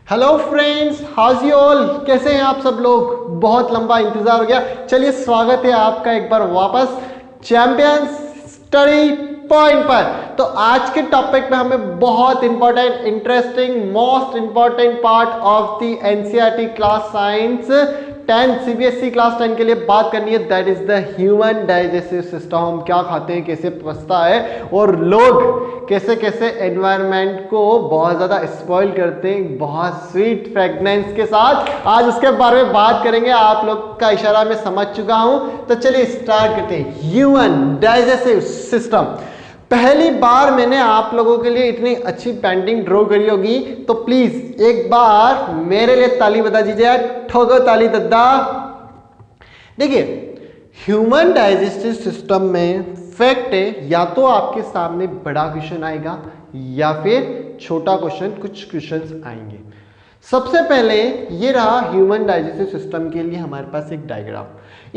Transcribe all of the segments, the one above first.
Hello friends, house you all. कैसे हैं आप सब लोग? बहुत लंबा इंतजार हो गया। चलिए, स्वागत है आपका एक बार वापस चैंपियंस स्टडी पॉइंट पर। तो आज के टॉपिक में हमें बहुत important, interesting, most important part of the NCERT class science 10 CBSE class 10 के लिए बात करनी है। That is the human digestive system. हम क्या खाते हैं, कैसे पचता है और लोग कैसे कैसे एनवायरनमेंट को बहुत ज्यादा स्पॉइल करते हैं बहुत स्वीट फ्रेगनेंस के साथ। आज उसके बारे में बात करेंगे। आप लोग का इशारा मैं समझ चुका हूं, तो चलिए स्टार्ट करते हैं। Human digestive system. पहली बार मैंने आप लोगों के लिए इतनी अच्छी पेंटिंग ड्रॉ करी होगी, तो प्लीज एक बार मेरे लिए ताली बजा दीजिए। ठोको ताली दद्दा। देखिए, ह्यूमन डाइजेस्टिव सिस्टम में फैक्ट है, या तो आपके सामने बड़ा क्वेश्चन आएगा या फिर छोटा क्वेश्चन, कुछ क्वेश्चंस आएंगे। सबसे पहले ये रहा ह्यूमन डाइजेस्टिव सिस्टम के लिए हमारे पास एक डायग्राम।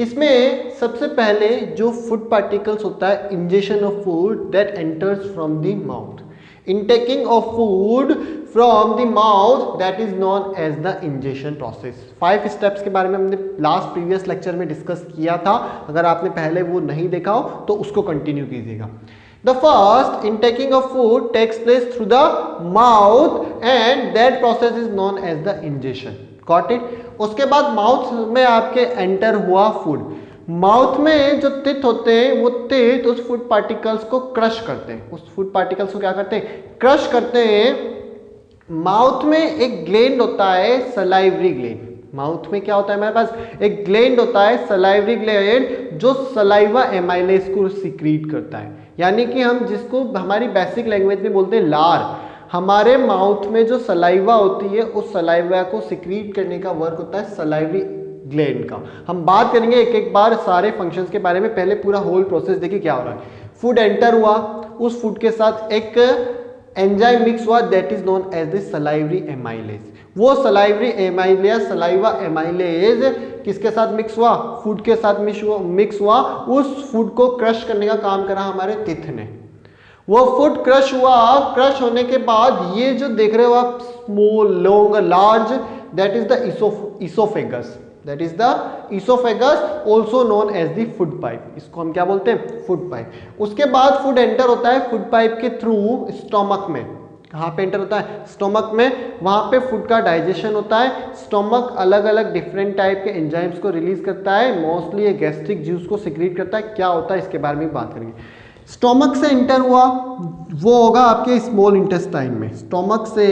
इसमें सबसे पहले जो फूड पार्टिकल्स होता है, injection of food that enters from the mouth, intaking of food from the mouth that is known as the ingestion process। 5 steps के बारे में हमने लास्ट प्रीवियस लेक्चर में डिस्कस किया था। अगर आपने पहले वो नहीं देखा हो तो उसको कंटिन्यू कीजिएगा। The first intaking of food takes place through the mouth and that process is known as the ingestion। Got it? उसके बाद माउथ में आपके एंटर हुआ फूड। माउथ में जो टिथ होते हैं, वो टिथ उस फूड पार्टिकल्स को क्रश करते हैं। उस फूड पार्टिकल्स को क्या करते हैं? क्रश करते हैं। माउथ में एक ग्लैंड होता है, सलाइवरी ग्लैंड। माउथ में क्या होता है? हमारे पास एक ग्लैंड होता है, सलाइवरी ग्लैंड, जो सलाइवा एमाइलेज को सीक्रेट करता है। यानी कि हम जिसको हमारी बेसिक लैंग्वेज में बोलते हैं लार। हमारे माउथ में जो सलाइवा होती है, उस सलाइवा को सीक्रेट करने का वर्क होता है सलाइवरी ग्लैंड का। हम बात करेंगे एक एक बार सारे फंक्शंस के बारे में। पहले पूरा होल प्रोसेस देखिए क्या हो रहा है। फूड एंटर हुआ, उस फूड के साथ एक एंजाइम मिक्स हुआ, that is known as the salivary amylase. वो सलाइवरी एमाइलेज, सलाइवा एमाइलेज किसके साथ मिक्स हुआ? फूड के साथ मिक्स हुआ। उस फूड को क्रश करने का काम करा हमारे टिथ ने। वो फूड क्रश हुआ। क्रश होने के बाद ये जो देख रहे हो आप, small, long, large, that is the oesophagus. That is the oesophagus, also known as the food pipe. इसको हम क्या बोलते हैं? Food pipe. उसके बाद फूड एंटर होता है फूड पाइप के थ्रू स्टोमक में। कहाँ पे एंटर होता है? स्टोमक में। वहां पे फूड का डाइजेशन होता है। स्टोमक अलग अलग डिफरेंट टाइप के एंजाइम्स को रिलीज करता है। मोस्टली ये गैस्ट्रिक जूस को सीक्रेट करता है। क्या होता है इसके बारे में बात करेंगे। स्टोमक से एंटर हुआ, वो होगा आपके स्मॉल इंटेस्टाइन में। स्टोमक से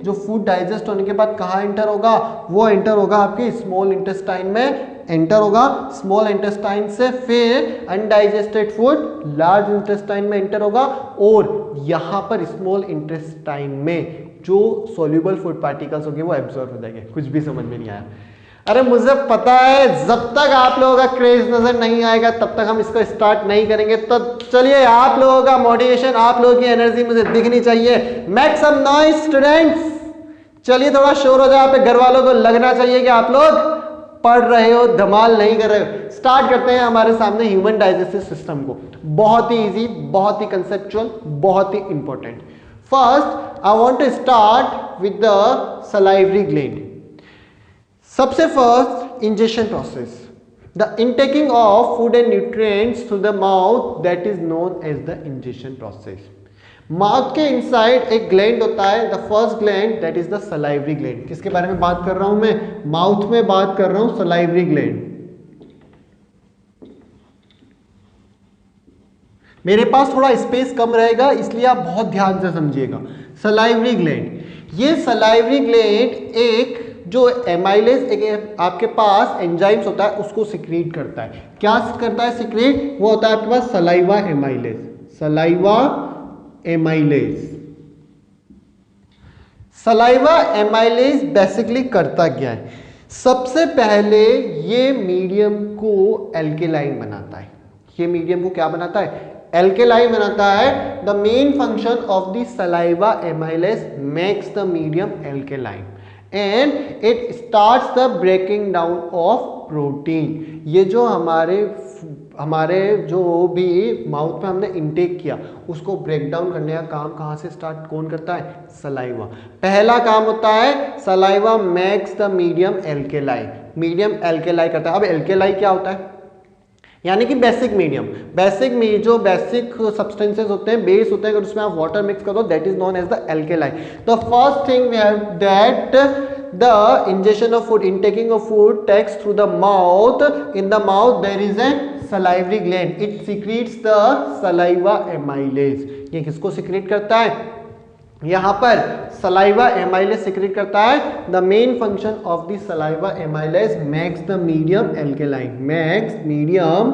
जो फूड डाइजेस्ट होने के बाद कहाँ एंटर होगा? वो एंटर होगा आपके स्मॉल इंटेस्टाइन में एंटर होगा। स्मॉल इंटेस्टाइन से फिर अनडाइजेस्टेड फूड लार्ज इंटेस्टाइन में एंटर होगा, और यहाँ पर स्मॉल इंटेस्टाइन में जो सॉल्युबल फूड पार्टिकल्स होंगे वो एब्जॉर्ब हो जाएंगे। कुछ भी समझ में नहीं आया? अरे मुझे पता है, जब तक आप लोगों का क्रेज नजर नहीं आएगा तब तक हम इसको स्टार्ट नहीं करेंगे। तो चलिए, आप लोगों का मोटिवेशन, आप लोगों की एनर्जी मुझे दिखनी चाहिए। Make some noise students. चलिए, थोड़ा शोर हो जाए। यहाँ पे घर वालों को लगना चाहिए कि आप लोग पढ़ रहे हो, धमाल नहीं कर रहे हो। स्टार्ट करते हैं हमारे सामने ह्यूमन डाइजेस्टिव सिस्टम को। बहुत ही इजी, बहुत ही कंसेप्चुअल, बहुत ही important. First I want to start with the salivary gland. सबसे first, injection process, the intaking of food and nutrients through the mouth, that is known as the injection process. Mouth के inside एक gland होता है, the first gland, that is the salivary gland. किसके बारे में बात कर रहा हूं मैं? माउथ में बात कर रहा हूं, सलाइवरी ग्लैंड। मेरे पास थोड़ा स्पेस कम रहेगा, इसलिए आप बहुत ध्यान से समझिएगा। सलाइवरी ग्लैंड, ये सलाइवरी ग्लैंड एक जो एमाइलेज, एक आपके पास एंजाइम्स होता है उसको सीक्रेट करता है। क्या करता है सीक्रेट? वो होता है आपके पास saliva amylase. Saliva amylase, saliva amylase basically करता क्या है? सबसे पहले ये मीडियम को एल्केलाइन बनाता है। ये मीडियम को क्या बनाता है? एल्केलाइन बनाता है। The main function of the saliva amylase makes the medium alkaline and it starts the breaking down of protein. ये जो हमारे हमारे जो भी माउथ में हमने इनटेक किया उसको ब्रेक डाउन करने का काम कहाँ से स्टार्ट कौन करता है? सलाइवा। पहला काम होता है saliva makes the medium alkali, medium alkali करता है। अब एल्केलाई क्या होता है? यानी कि बेसिक मीडियम, जो बेसिक सब्सटेंसेस होते हैं, बेस होते हैं, अगर उसमें आप वाटर मिक्स कर दो that is known as the alkali. The first thing we have that the ingestion of food, intaking of food takes through the mouth. In the mouth there is a salivary gland, it secretes the saliva amylase। ये किसको secrete करता है? यहाँ पर saliva amylase secrete करता है। The main function of the saliva amylase makes the medium alkaline, makes medium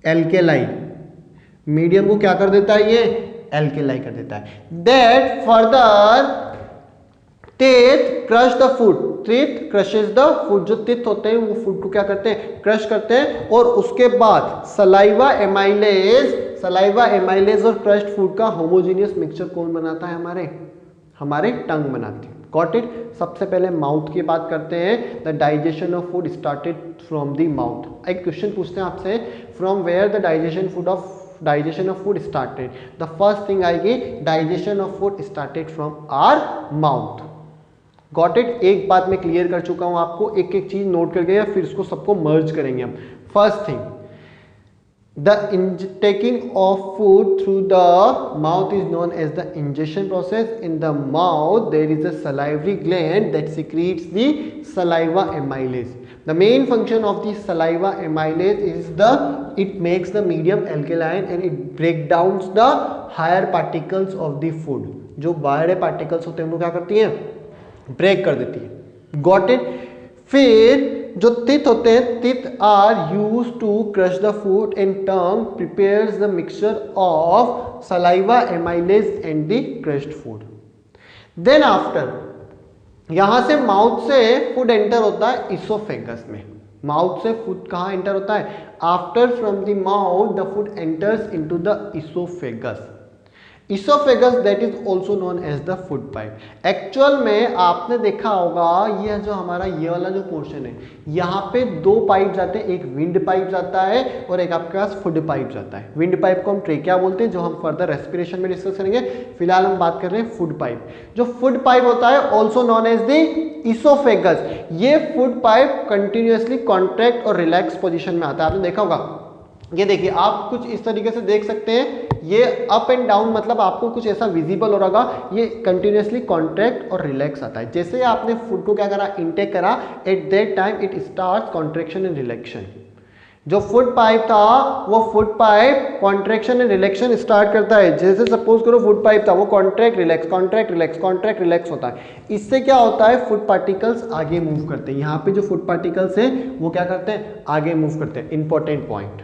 alkaline, medium को क्या कर देता है? ये एल्केलाई कर देता है। That further teeth crush the food, teeth crushes the food, जो teeth होते हैं वो फूड को क्या करते हैं? क्रश करते हैं। और उसके बाद सलाइवा एमाइलेज और क्रश्ड फूड का होमोजीनियस मिक्सचर कौन बनाता है? हमारे टंग बनाती है। Got it? सबसे पहले माउथ की बात करते हैं। The digestion of food started from the mouth. एक क्वेश्चन पूछते हैं आपसे, from where the digestion of food started? The first thing आएगी digestion of food started from our mouth. Got it? एक बात मैं क्लियर कर चुका हूं आपको, एक एक चीज नोट करके या फिर इसको सबको मर्ज करेंगे हम। First thing, the intaking of food through the mouth is known as the ingestion process. In the mouth there is a salivary gland that secretes the saliva amylase. The main function of the saliva amylase is it makes the medium alkaline and it breaks down the higher particles of the food। जो बड़े particles होते हैं वो क्या करती हैं? Break कर देती है। Got it? फिर जो टीथ होते हैं, teeth are use to crush the food and tongue prepares the mixture of saliva amylase and the crushed food. Then after यहां से माउथ से फूड एंटर होता है इसोफेगस में। माउथ से फूड कहां एंटर होता है? After from the mouth the food enters into the oesophagus. Oesophagus that is also known as the food pipe. Actual में आपने देखा होगा ये जो हमारा ये वाला जो पोर्शन है, यहाँ पे दो पाइप जाते हैं, एक विंड पाइप जाता है और एक आपके पास फूड पाइप जाता है। विंड पाइप को हम ट्रेकिया बोलते हैं, जो हम फर्दर रेस्पिरेशन में डिस्कस करेंगे। फिलहाल हम बात कर रहे हैं फूड पाइप। जो फूड पाइप होता है also known as the oesophagus. ये फूड पाइप कंटिन्यूअसली कॉन्ट्रैक्ट और रिलैक्स पोजिशन में आता है। आपने देखा होगा, ये देखिए आप कुछ इस तरीके से देख सकते हैं, ये अप एंड डाउन, मतलब आपको कुछ ऐसा विजिबल हो रहा होगा। ये कंटिन्यूअसली कॉन्ट्रैक्ट और रिलैक्स आता है। जैसे आपने फूड को क्या करा? इनटेक करा, at that time it starts contraction and रिलैक्शन। जो फूड पाइप था वो food pipe contraction and रिलैक्शन start करता है। जैसे सपोज करो फूड पाइप था, वो contract relax, contract relax, contract relax होता है। इससे क्या होता है? फूड पार्टिकल्स आगे मूव करते हैं। यहाँ पे जो फूड पार्टिकल्स है वो क्या करते हैं? आगे मूव करते हैं। Important point,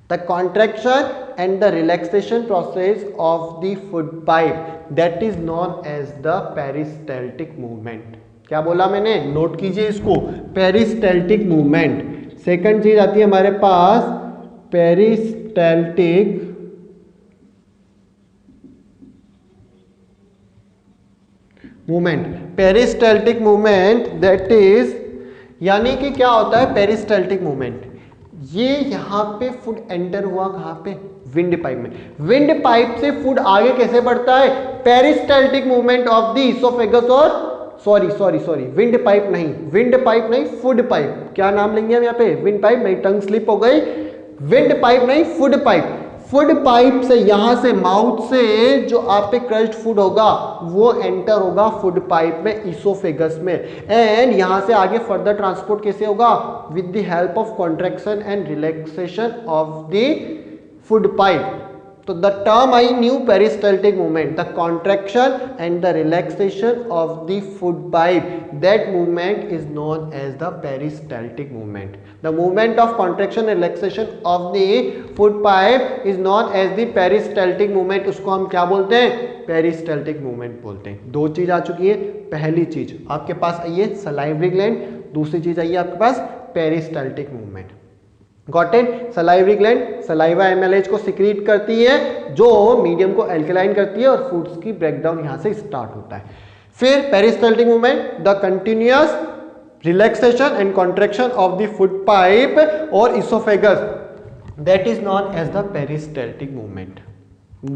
the contraction and the relaxation process of the food pipe that is known as the peristaltic movement। क्या बोला मैंने? नोट कीजिए इसको, पेरिस्टैल्टिक मूवमेंट। सेकंड चीज आती है हमारे पास peristaltic movement. Peristaltic movement that is, यानी कि क्या होता है पेरिस्टैल्टिक मूवमेंट? ये यहाँ पे फूड एंटर हुआ कहाँ पे? विंड पाइप में। विंड पाइप से फूड आगे कैसे बढ़ता है? Peristaltic movement of the oesophagus और सॉरी विंड पाइप नहीं, फूड पाइप। क्या नाम लेंगे हम यहाँ पे? Wind pipe. मेरी टंग स्लिप हो गई, विंड पाइप नहीं, फूड पाइप। फूड पाइप से यहां से माउथ से जो आप पे क्रश्ड फूड होगा वो एंटर होगा फूड पाइप में, इसोफेगस में। एंड यहां से आगे फर्दर ट्रांसपोर्ट कैसे होगा? With the help of contraction and relaxation of the food pipe. तो the term I knew peristaltic movement, the contraction and the relaxation of the food pipe, that movement is known as the peristaltic movement. The movement of contraction relaxation of the food pipe is known as the peristaltic movement. उसको हम क्या बोलते हैं? Peristaltic movement बोलते हैं। दो चीज आ चुकी है। पहली चीज आपके पास आई है सलाइवरी ग्लैंड, दूसरी चीज आई है आपके पास peristaltic movement. Got it? Salivary gland saliva amylase को सिक्रीट करती है जो मीडियम को एल्कलाइन करती है और फूड्स की ब्रेकडाउन यहां से स्टार्ट होता है। फिर peristaltic movement, the continuous relaxation and contraction of the food pipe और oesophagus, that is known as the peristaltic movement.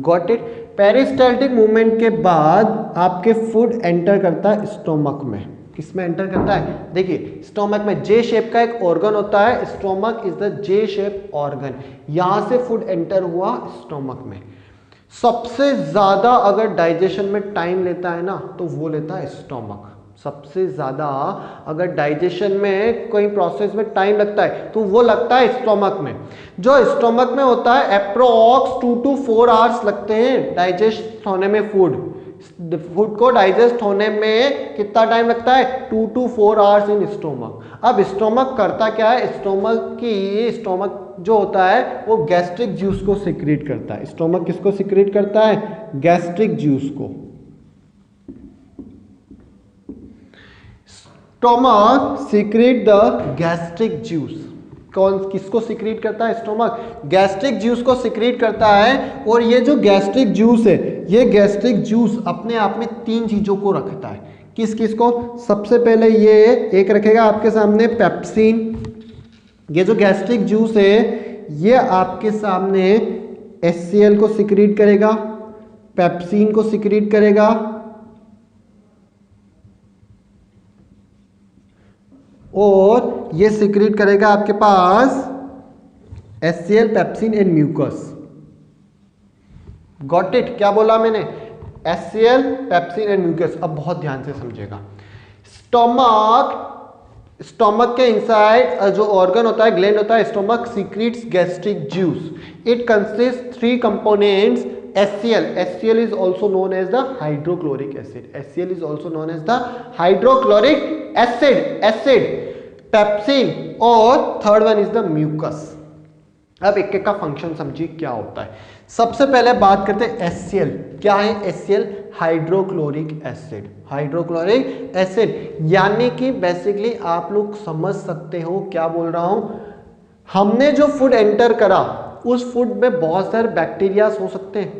Got it? Peristaltic movement के बाद आपके फूड एंटर करता है स्टोमक में। किसमें एंटर करता है? देखिए स्टोमक में जे शेप का एक ऑर्गन होता है, stomach is the J shape organ. यहां से फूड एंटर हुआ स्टोमक में। सबसे ज्यादा अगर डाइजेशन में टाइम लेता है ना तो वो लेता है स्टोमक। सबसे ज्यादा अगर डाइजेशन में कोई प्रोसेस में टाइम लगता है तो वो लगता है स्टोमक में। जो स्टोमक में होता है अप्रोक्स 2 to 4 आवर्स लगते हैं डाइजेस्ट होने में। फूड को डाइजेस्ट होने में कितना टाइम लगता है? 2 to 4 आवर्स इन स्टोमक। अब स्टोमक करता क्या है? स्टोमक जो होता है वो गैस्ट्रिक जूस को सिक्रीट करता है। स्टोमक किसको सिक्रीट करता है? गैस्ट्रिक जूस को। Stomach secrete the gastric juice. कौन किसको सिक्रीट करता है? स्टोमक गैस्ट्रिक जूस को सिक्रीट करता है। और ये जो गैस्ट्रिक जूस है, ये गैस्ट्रिक जूस अपने आप में 3 चीजों को रखता है। किस किस को? सबसे पहले ये एक रखेगा आपके सामने पेप्सिन। ये जो गैस्ट्रिक जूस है ये आपके सामने HCl को सिक्रीट करेगा, पेप्सिन को सिक्रीट करेगा और ये सिक्रीट करेगा आपके पास HCl, pepsin and mucus. Got it? क्या बोला मैंने? HCl, pepsin and mucus. अब बहुत ध्यान से समझेगा। स्टोमक के इनसाइड जो ऑर्गन होता है, ग्लैंड होता है, stomach secrets gastric juice. It consist 3 components HCl. HCl is also known as the hydrochloric acid. HCl is also known as the hydrochloric acid. Pepsin और third one is the mucus. अब एक एक का function समझिए क्या होता है। सबसे पहले बात करते हैं HCl। क्या है HCl? Hydrochloric acid. Hydrochloric acid यानी कि बेसिकली आप लोग समझ सकते हो क्या बोल रहा हूं। हमने जो फूड एंटर करा उस फूड में बहुत सारे बैक्टीरियाज हो सकते हैं।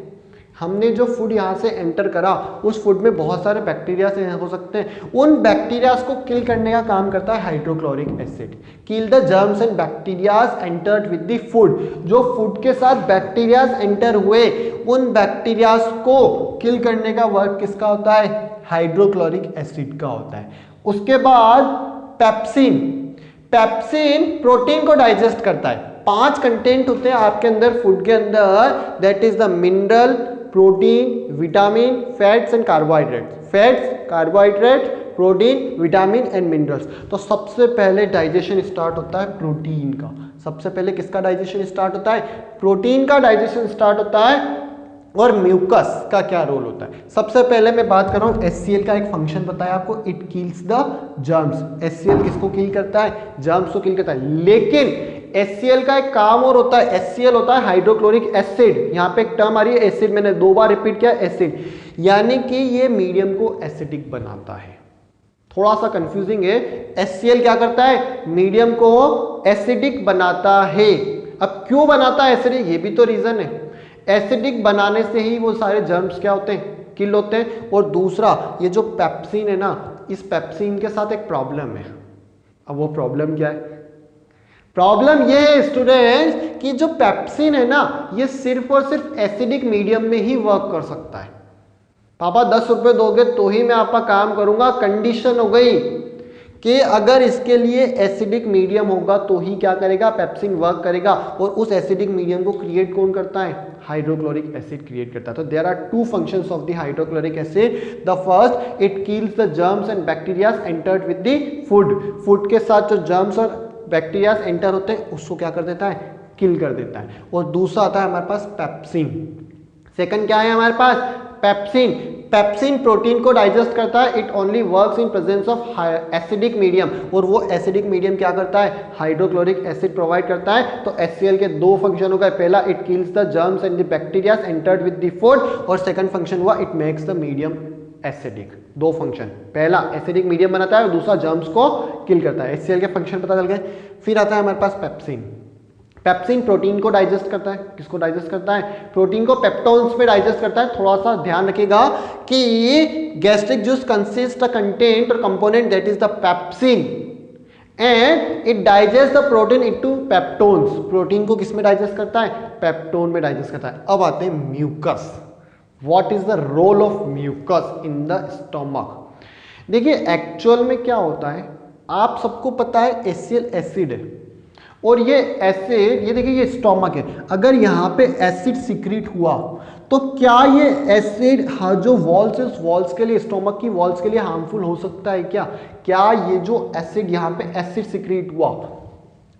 हमने जो फूड यहाँ से एंटर करा उस फूड में बहुत सारे बैक्टीरियाज हो सकते हैं। उन बैक्टीरियाज को किल करने का काम करता है hydrochloric acid. Kill the germs and bacterias entered with the food. जो फूड के साथ बैक्टीरियाज एंटर हुए उन बैक्टीरियाज को किल करने का वर्क किसका होता है? हाइड्रोक्लोरिक एसिड का होता है। उसके बाद पेप्सिन। पेप्सिन प्रोटीन को डाइजेस्ट करता है। 5 कंटेंट होते हैं आपके अंदर फूड के अंदर, that is the mineral, protein, vitamin, fats and carbohydrates. Fats, carbohydrate, protein, vitamin and minerals. तो सबसे पहले डाइजेशन स्टार्ट होता है प्रोटीन का। सबसे पहले किसका डाइजेशन स्टार्ट होता है? प्रोटीन का डाइजेशन स्टार्ट होता है। और म्यूकस का क्या रोल होता है? सबसे पहले मैं बात कर रहा हूं HCl का एक फंक्शन बताया आपको, it kills the germs. HCl किसको किल करता है? जर्म्स को किल करता है। लेकिन HCl का एक काम और होता है। HCl होता है हाइड्रोक्लोरिक एसिड। यहां पे एक टर्म आ रही है एसिड, मैंने 2 बार रिपीट किया एसिड, यानी कि ये मीडियम को एसिडिक बनाता है। थोड़ा सा कंफ्यूजिंग है। HCl क्या करता है? मीडियम को एसिडिक बनाता है। अब क्यों बनाता है एसिडिक? ये भी तो रीजन है। एसिडिक बनाने से ही वो सारे जर्म्स क्या होते हैं? किल होते हैं। और दूसरा ये जो पेप्सिन है ना, इस पेप्सिन के साथ एक प्रॉब्लम है। अब वो प्रॉब्लम क्या है? प्रॉब्लम ये है स्टूडेंट्स कि जो पेप्सिन है ना ये सिर्फ और सिर्फ एसिडिक मीडियम में ही वर्क कर सकता है। पापा 10 रुपए दोगे तो ही मैं आपका काम करूंगा, कंडीशन हो गई कि अगर इसके लिए एसिडिक मीडियम होगा तो ही क्या करेगा? पेप्सिन वर्क करेगा। और उस एसिडिक मीडियम को क्रिएट कौन करता है? हाइड्रोक्लोरिक एसिड क्रिएट करता है। तो there are 2 functions of the hydrochloric acid. The first, it kills the germs and bacteria entered with the food. Food के साथ जो जर्म्स और बैक्टीरिया एंटर होते हैं उसको क्या कर देता है? किल कर देता है। और दूसरा आता है हमारे पास पेप्सिन। सेकंड क्या है हमारे पास? पेप्सिन। पेप्सिन प्रोटीन को डाइजेस्ट करता है। It only works in presence of acidic medium. और वो एसिडिक मीडियम क्या करता है? हाइड्रोक्लोरिक एसिड प्रोवाइड करता है। तो HCl के 2 फंक्शन हो गए। पहला, it kills the germs and the bacteria entered with the food. और सेकंड फंक्शन हुआ, it makes the medium acidic. 2 function, पहला एसिडिक मीडियम बनाता है और दूसरा जर्म्स को किल करता है। HCl के फंक्शन पता चल गए। फिर आता है हमारे पास पेप्सिन। पेप्सिन प्रोटीन को डाइजेस्ट करता है। किसको डाइजेस्ट करता है? प्रोटीन को पेप्टोन्स पे डाइजेस्ट करता है। थोड़ा सा ध्यान रखिएगा कि gastric juice consist a content और component that is the pepsin. And it digest the protein into peptones. Protein को किस में डाइजेस्ट करता है? पेप्टोन में डाइजेस्ट करता है। अब आते हैं mucus. What is the role of mucus in the stomach? देखिए एक्चुअल में क्या होता है, आप सबको पता है एसियल एसिड है, और ये एसिड, ये देखिए ये स्टोमक है, अगर यहाँ पे एसिड सिक्रीट हुआ तो क्या ये एसिड जो वॉल्स है उस वॉल्स के लिए, स्टोमक की वॉल्स के लिए हार्मफुल हो सकता है क्या? क्या ये जो एसिड यहाँ पे एसिड सिक्रीट हुआ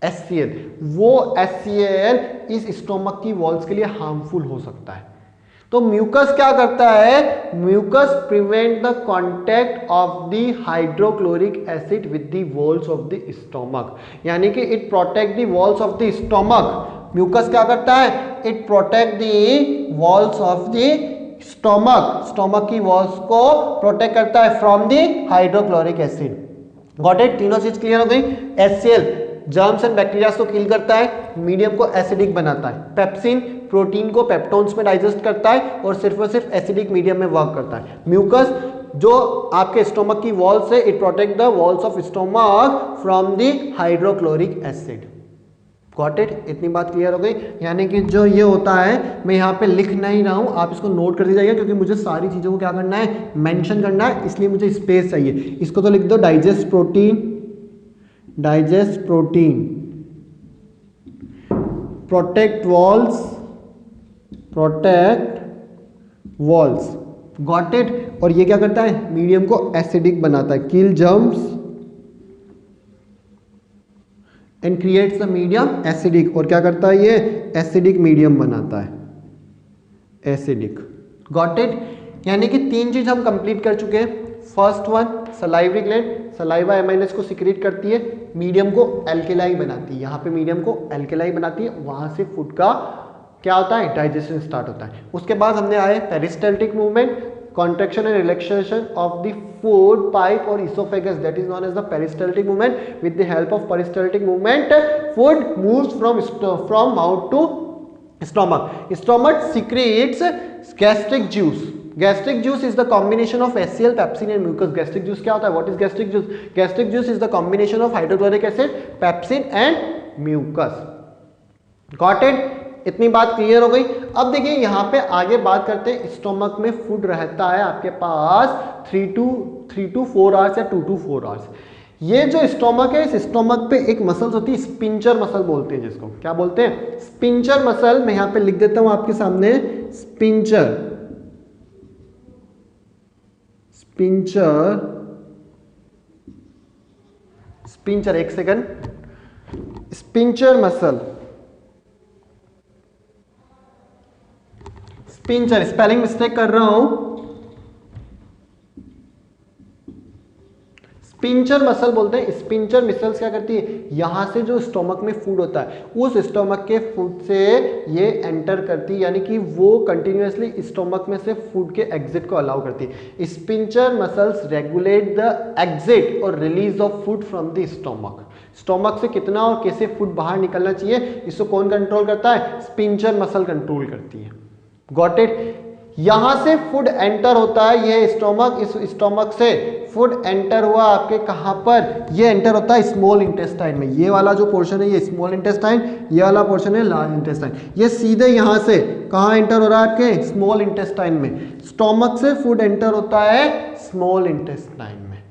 HCl, वो HCl इस स्टोमक की वॉल्स के लिए हार्मफुल हो सकता है। तो म्यूकस क्या करता है? Mucus prevent the contact of the hydrochloric acid with the walls of the stomach, यानी कि it protect the walls of the stomach. Mucus क्या करता है? It protect the walls of the stomach, stomach की walls को protect करता है from the hydrochloric acid. Got it? तीनों चीज क्लियर हो गई। HCl जर्म्स एंड बैक्टीरिया को किल करता है, मीडियम को एसिडिक बनाता है। पेप्सिन प्रोटीन को पेप्टोन्स में डाइजेस्ट करता है और सिर्फ एसिडिक मीडियम में वर्क करता है। म्यूकस जो आपके स्टोमक की वॉल्स है, it protect the walls of stomach from the hydrochloric acid. Got it? इतनी बात क्लियर हो गई। यानी कि जो ये होता है, मैं यहाँ पे लिख नहीं रहा हूँ, आप इसको नोट कर दीजिएगा, क्योंकि मुझे सारी चीज़ों को क्या करना है? मेंशन करना है, इसलिए मुझे स्पेस चाहिए। इसको तो लिख दो, digest protein, digest protein, protect walls, protect walls. Got it? और ये क्या करता है? मीडियम को एसिडिक बनाता है, kill germs and creates the medium acidic. और क्या करता है? ये एसिडिक मीडियम बनाता है, एसिडिक। Got it? यानी कि तीन चीज हम कंप्लीट कर चुके हैं। First one, salivary gland, saliva amylase को सिक्रीट करती है, मीडियम को एल्केलाई बनाती है, यहाँ पे मीडियम को एल्केलाई बनाती है, वहां से फूड का क्या होता है? डाइजेशन स्टार्ट होता है। उसके बाद हमने आए peristaltic movement, contraction and relaxation of the food pipe और oesophagus, that is known as the peristaltic movement. With the help of peristaltic movement food moves from mouth to stomach. Stomach secretes gastric juice. Gastric juice is the combination of HCl, pepsin and mucus. Gastric juice क्या होता है? What is gastric juice? Gastric juice is the combination of hydrochloric acid, pepsin and mucus. Got it? इतनी बात clear हो गई। अब देखिए यहाँ पे आगे बात करते हैं, स्टोमक में फूड रहता है आपके पास 3 to 4 आवर्स या 2 to 4 आवर्स। ये जो स्टोमक है, इस स्टोमक पे एक मसल्स होती है, स्पिंचर मसल बोलते हैं, जिसको क्या बोलते हैं? Sphincter muscle. मैं यहाँ पे लिख देता हूं आपके सामने, स्पिंचर, स्पिंचर, स्पिंचर, एक second, sphincter muscle, sphincter, spelling mistake कर रहा हूं, स्पिंचर मसल बोलते हैं। स्पिंचर मसल्स क्या करती है? यहां से जो स्टोमक में फूड होता है, उस स्टोमक के फूड से ये एंटर करती है, यानी कि वो कंटिन्यूअसली स्टोमक में से फूड के एग्जिट को अलाउ करती है। Sphincter muscles regulate the exit और release of food from the stomach. Stomach से कितना और कैसे फूड बाहर निकलना चाहिए, इसको कौन कंट्रोल करता है? स्पिंचर मसल कंट्रोल करती है। Got it? यहां से फूड एंटर होता है, ये स्टोमक, इस स्टोमक से फूड एंटर हुआ आपके कहां पर? ये एंटर होता है स्मॉल इंटेस्टाइन में। ये वाला जो पोर्शन है ये स्मॉल इंटेस्टाइन, ये वाला पोर्शन है लार्ज इंटेस्टाइन। ये सीधे यहां से कहां एंटर हो रहा है? आपके स्मॉल इंटेस्टाइन में। स्टोमक से फूड एंटर होता है स्मॉल इंटेस्टाइन में।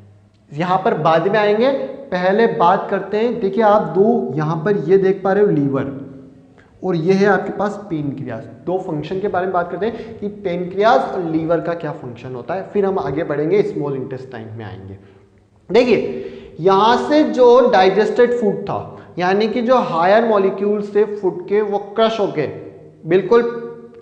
यहां पर बाद में आएंगे, पहले बात करते हैं। देखिए आप दो यहां पर ये देख पा रहे हो, लीवर, और ये है आपके पास पेनक्रियाज। दो फंक्शन के बारे में बात करते हैं कि पेनक्रियाज और लीवर का क्या फंक्शन होता है, फिर हम आगे बढ़ेंगे, स्मॉल इंटेस्टाइन में आएंगे। देखिए यहां से जो डाइजेस्टेड फूड था, यानी कि जो हायर मॉलिक्यूल्स थे फूड के, वो क्रश होके बिल्कुल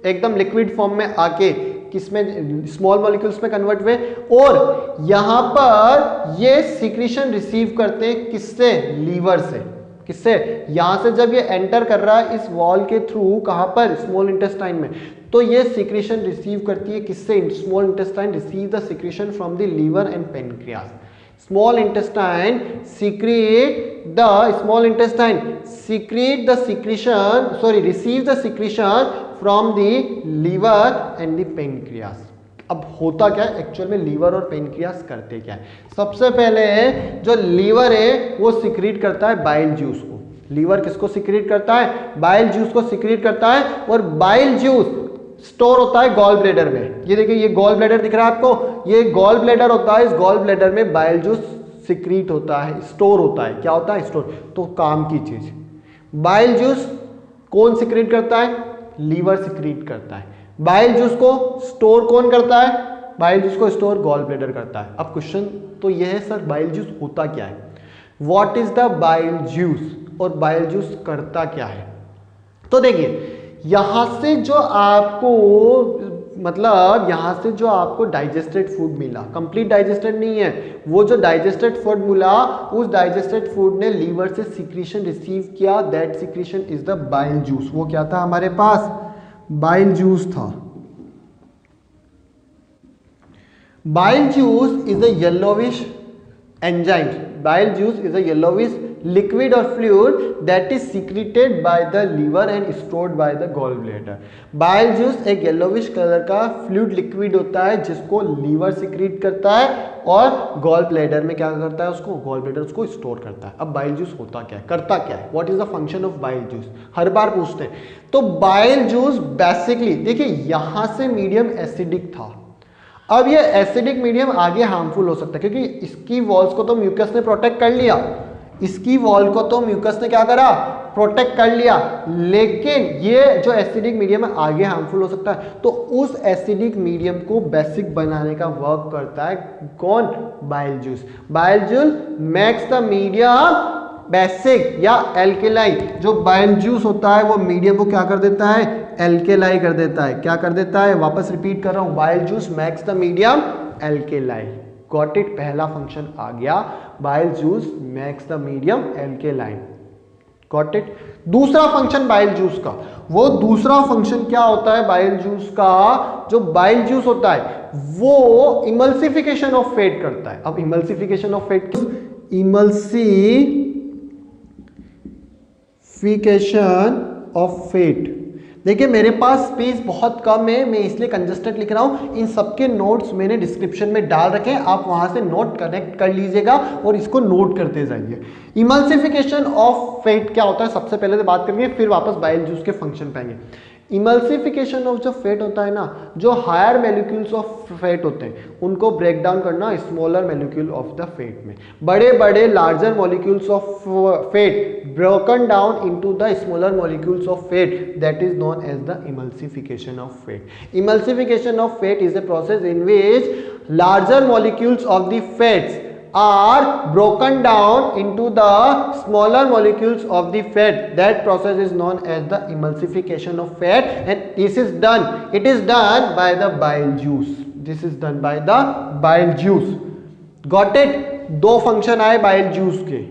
एकदम लिक्विड फॉर्म में आके किसमें? स्मॉल मॉलिक्यूल्स में कन्वर्ट हुए, और यहां पर ये सिक्रीशन रिसीव करते हैं किससे? लीवर से। किससे? यहां से जब ये एंटर कर रहा है इस वॉल के थ्रू, कहां पर? स्मॉल इंटेस्टाइन में, तो ये सिक्रीशन रिसीव करती है किससे? Small intestine receive the secretion from the liver and pancreas. Small intestine secrete the small intestine secrete the secretion, sorry, receive the secretion from the liver and the pancreas. अब होता क्या है actual में, liver और pancreas करते क्या है? सबसे पहले जो लीवर है वो सिक्रीट करता है बाइल जूस को। लीवर किसको सिक्रीट करता है? बाइल जूस को सिक्रीट करता है, और बाइल जूस स्टोर होता है गॉल ब्लैडर में। ये देखिए, ये गॉल ब्लैडर दिख रहा है आपको, ये गॉल ब्लैडर होता है। इस गॉल ब्लैडर में बाइल जूस सिक्रीट होता है, स्टोर होता है। क्या होता है? स्टोर। तो काम की चीज, बाइल जूस कौन सिक्रीट करता है? लीवर सिक्रीट करता है। बाइल जूस को स्टोर कौन करता है? बाइल जूस को स्टोर गॉल ब्लैडर करता है। अब क्वेश्चन तो यह है सर, बाइल जूस होता क्या है? What is the bile juice, और बाइल जूस करता क्या है? तो देखिए, यहां से जो आपको मतलब यहां से जो आपको डाइजेस्टेड फूड मिला, कंप्लीट डाइजेस्टेड नहीं है, वो जो डाइजेस्टेड फूड मिला, उस डाइजेस्टेड फूड ने लीवर से सिक्रीशन रिसीव किया, that secretion is the bile juice. वो क्या था हमारे पास? बाइल जूस था। Bile juice is a yellowish enzyme. Bile juice is a yellowish liquid or fluid that is secreted by the liver and stored by the gallbladder. Bile juice एक yellowish colour का fluid liquid होता है जिसको liver secrete करता है और gall bladder में क्या करता है? उसको गॉल ब्लैडर उसको स्टोर करता है। अब बाइल जूस होता क्या है, करता क्या है? What is the function of bile juice, हर बार पूछते हैं। तो बाइल जूस बेसिकली देखिए, यहां से मीडियम एसिडिक था। अब ये एसिडिक मीडियम आगे हार्मफुल हो सकता है, क्योंकि इसकी वॉल्स को तो म्यूकस ने प्रोटेक्ट कर लिया, इसकी वॉल को तो म्यूकस ने क्या करा? प्रोटेक्ट कर लिया। लेकिन ये जो एसिडिक मीडियम है आगे हार्मफुल हो सकता है, तो उस एसिडिक मीडियम को बेसिक बनाने का वर्क करता है कौन? Bile juice. Bile juice makes the medium basic या एल्केलाई। जो बाइल जूस होता है वो मीडियम को क्या कर देता है? एल्केलाई कर देता है। क्या कर देता है? वापस रिपीट कर रहा हूं, bile juice makes the medium alkali. Got it? पहला फंक्शन आ गया, bile juice makes the medium alkaline. Got it? दूसरा फंक्शन बाइल जूस का, वो दूसरा फंक्शन क्या होता है बाइल जूस का? जो बाइल जूस होता है वो इमल्सिफिकेशन ऑफ फैट करता है। अब emulsification of fat, emulsification of fat, देखिए मेरे पास स्पेस बहुत कम है, मैं इसलिए कंजस्टेड लिख रहा हूं। इन सबके नोट्स मैंने डिस्क्रिप्शन में डाल रखे हैं, आप वहां से नोट कनेक्ट कर लीजिएगा और इसको नोट करते जाइए। इमल्सिफिकेशन ऑफ फैट क्या होता है सबसे पहले तो बात करेंगे, फिर वापस बाइल जूस के फंक्शन पे आएंगे। इमल्सिफिकेशन ऑफ जो फैट होता है ना, जो हायर मॉलिक्यूल्स ऑफ फैट होते हैं उनको ब्रेक डाउन करना smaller molecule of the fat में। बड़े बड़े larger molecules of fat broken down into the smaller molecules of fat, that is known as the emulsification of fat. Emulsification of fat is a process in which larger molecules of the fats are broken down into the smaller molecules of the fat. That process is known as the emulsification of fat, and this is done, it is done by the bile juice. This is done by the bile juice. Got it? दो function आए bile juice के।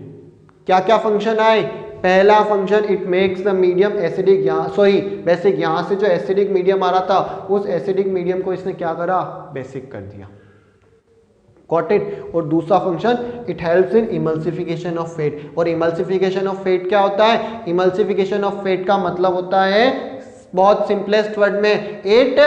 क्या क्या function आए? पहला function, it makes the medium acidic, यहाँ sorry basic, यहाँ से जो एसिडिक मीडियम आ रहा था उस एसिडिक मीडियम को इसने क्या करा? बेसिक कर दिया। Got it? और दूसरा function, it helps in emulsification of fat. और इमल्सिफिकेशन ऑफ फैट क्या होता है? इमल्सिफिकेशन ऑफ फैट का मतलब होता है बहुत सिंपलेस्ट वर्ड में, it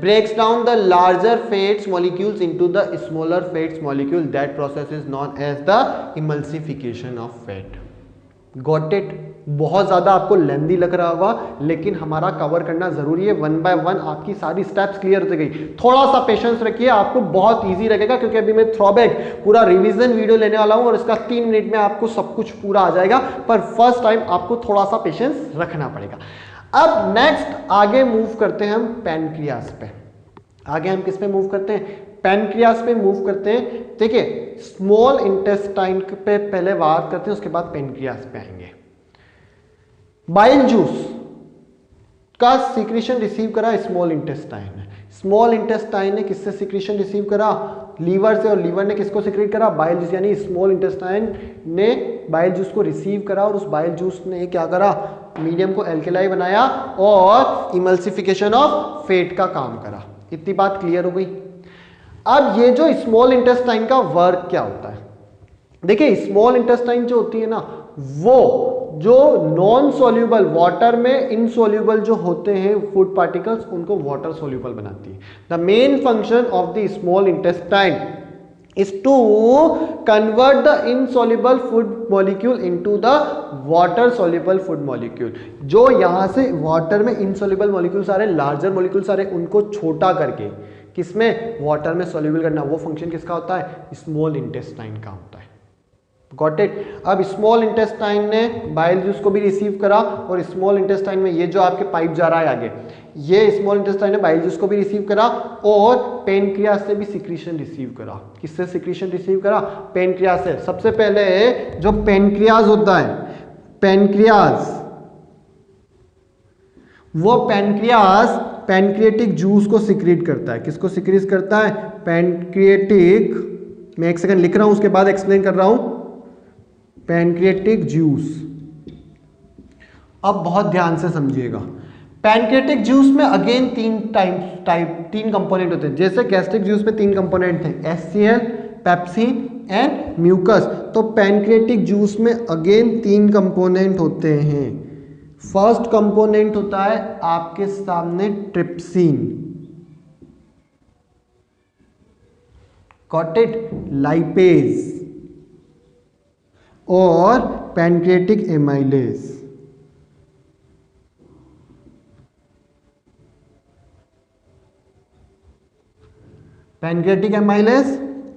breaks down the larger fats molecules into the smaller fats molecule, that process is known as the emulsification of fat. Got it? बहुत ज्यादा आपको लेंदी लग रहा होगा, लेकिन हमारा कवर करना जरूरी है। वन बाय वन आपकी सारी स्टेप्स क्लियर हो गई। थोड़ा सा पेशेंस रखिए, आपको बहुत इजी लगेगा, क्योंकि अभी मैं थ्रोबैक पूरा रिवीजन वीडियो लेने वाला हूं और इसका 3 मिनट में आपको सब कुछ पूरा आ जाएगा, पर फर्स्ट टाइम आपको थोड़ा सा पेशेंस रखना पड़ेगा। अब नेक्स्ट आगे मूव करते हैं हम पैनक्रियास पे। आगे हम किस पे मूव करते हैं? पैनक्रियास पे मूव करते हैं। देखिए, स्मॉल इंटेस्टाइन पे पहले बात करते हैं, उसके बाद पैनक्रियास पे आएंगे। बाइल जूस का सीक्रेशन रिसीव करा स्मॉल इंटेस्टाइन ने। स्मॉल इंटेस्टाइन ने किससे सीक्रेशन रिसीव करा? लीवर से। और लीवर ने किसको सीक्रेट करा? Bile juice. यानी स्मॉल इंटेस्टाइन ने बाइल जूस को रिसीव करा और उस बाइल जूस ने क्या करा? मीडियम को एल्केलाई बनाया और इमल्सिफिकेशन ऑफ फैट का काम करा। इतनी बात क्लियर हो गई। अब ये जो स्मॉल इंटेस्टाइन का वर्क क्या होता है? देखिए, स्मॉल इंटेस्टाइन जो होती है ना, वो जो नॉन सोल्यूबल वाटर में इनसोल्यूबल जो होते हैं फूड पार्टिकल्स उनको वाटर सोल्यूबल बनाती है। The main function of the small intestine is to convert the insoluble food molecule into the water soluble food molecule। जो यहां से वाटर में insoluble molecules आ रहे, लार्जर molecules आ रहे, उनको छोटा करके किसमें वाटर में soluble करना, वो फंक्शन किसका होता है, स्मॉल इंटेस्टाइन का होता है। Got it. अब स्मॉल इंटेस्टाइन ने बाइल जूस को भी रिसीव करा और स्मॉल इंटेस्टाइन में ये जो आपके पाइप जा रहा है आगे, ये स्मॉल इंटेस्टाइन ने बाइल जूस को भी रिसीव करा और पेनक्रियास से भी सिक्रीशन रिसीव करा। किससे सिक्रीशन रिसीव करा, पेनक्रियास से। सबसे पहले जो पेनक्रियास होता है, पेनक्रियास, वो पेनक्रियास पैनक्रिएटिक जूस को सिक्रीट करता है। किसको सिक्रीट करता है, पैनक्रिएटिक, मैं एक सेकंड लिख रहा हूं उसके बाद एक्सप्लेन कर रहा हूं, पैनक्रिएटिक जूस। अब बहुत ध्यान से समझिएगा, पैनक्रिएटिक जूस में अगेन तीन कंपोनेंट होते हैं। जैसे गैस्ट्रिक जूस में 3 कंपोनेंट थे, HCl, पेप्सिन एंड म्यूकस, तो पैनक्रिएटिक जूस में अगेन 3 कंपोनेंट होते हैं। फर्स्ट कंपोनेंट होता है आपके सामने ट्रिप्सिन, गॉट इट, लाइपेज और pancreatic amylase. Pancreatic amylase,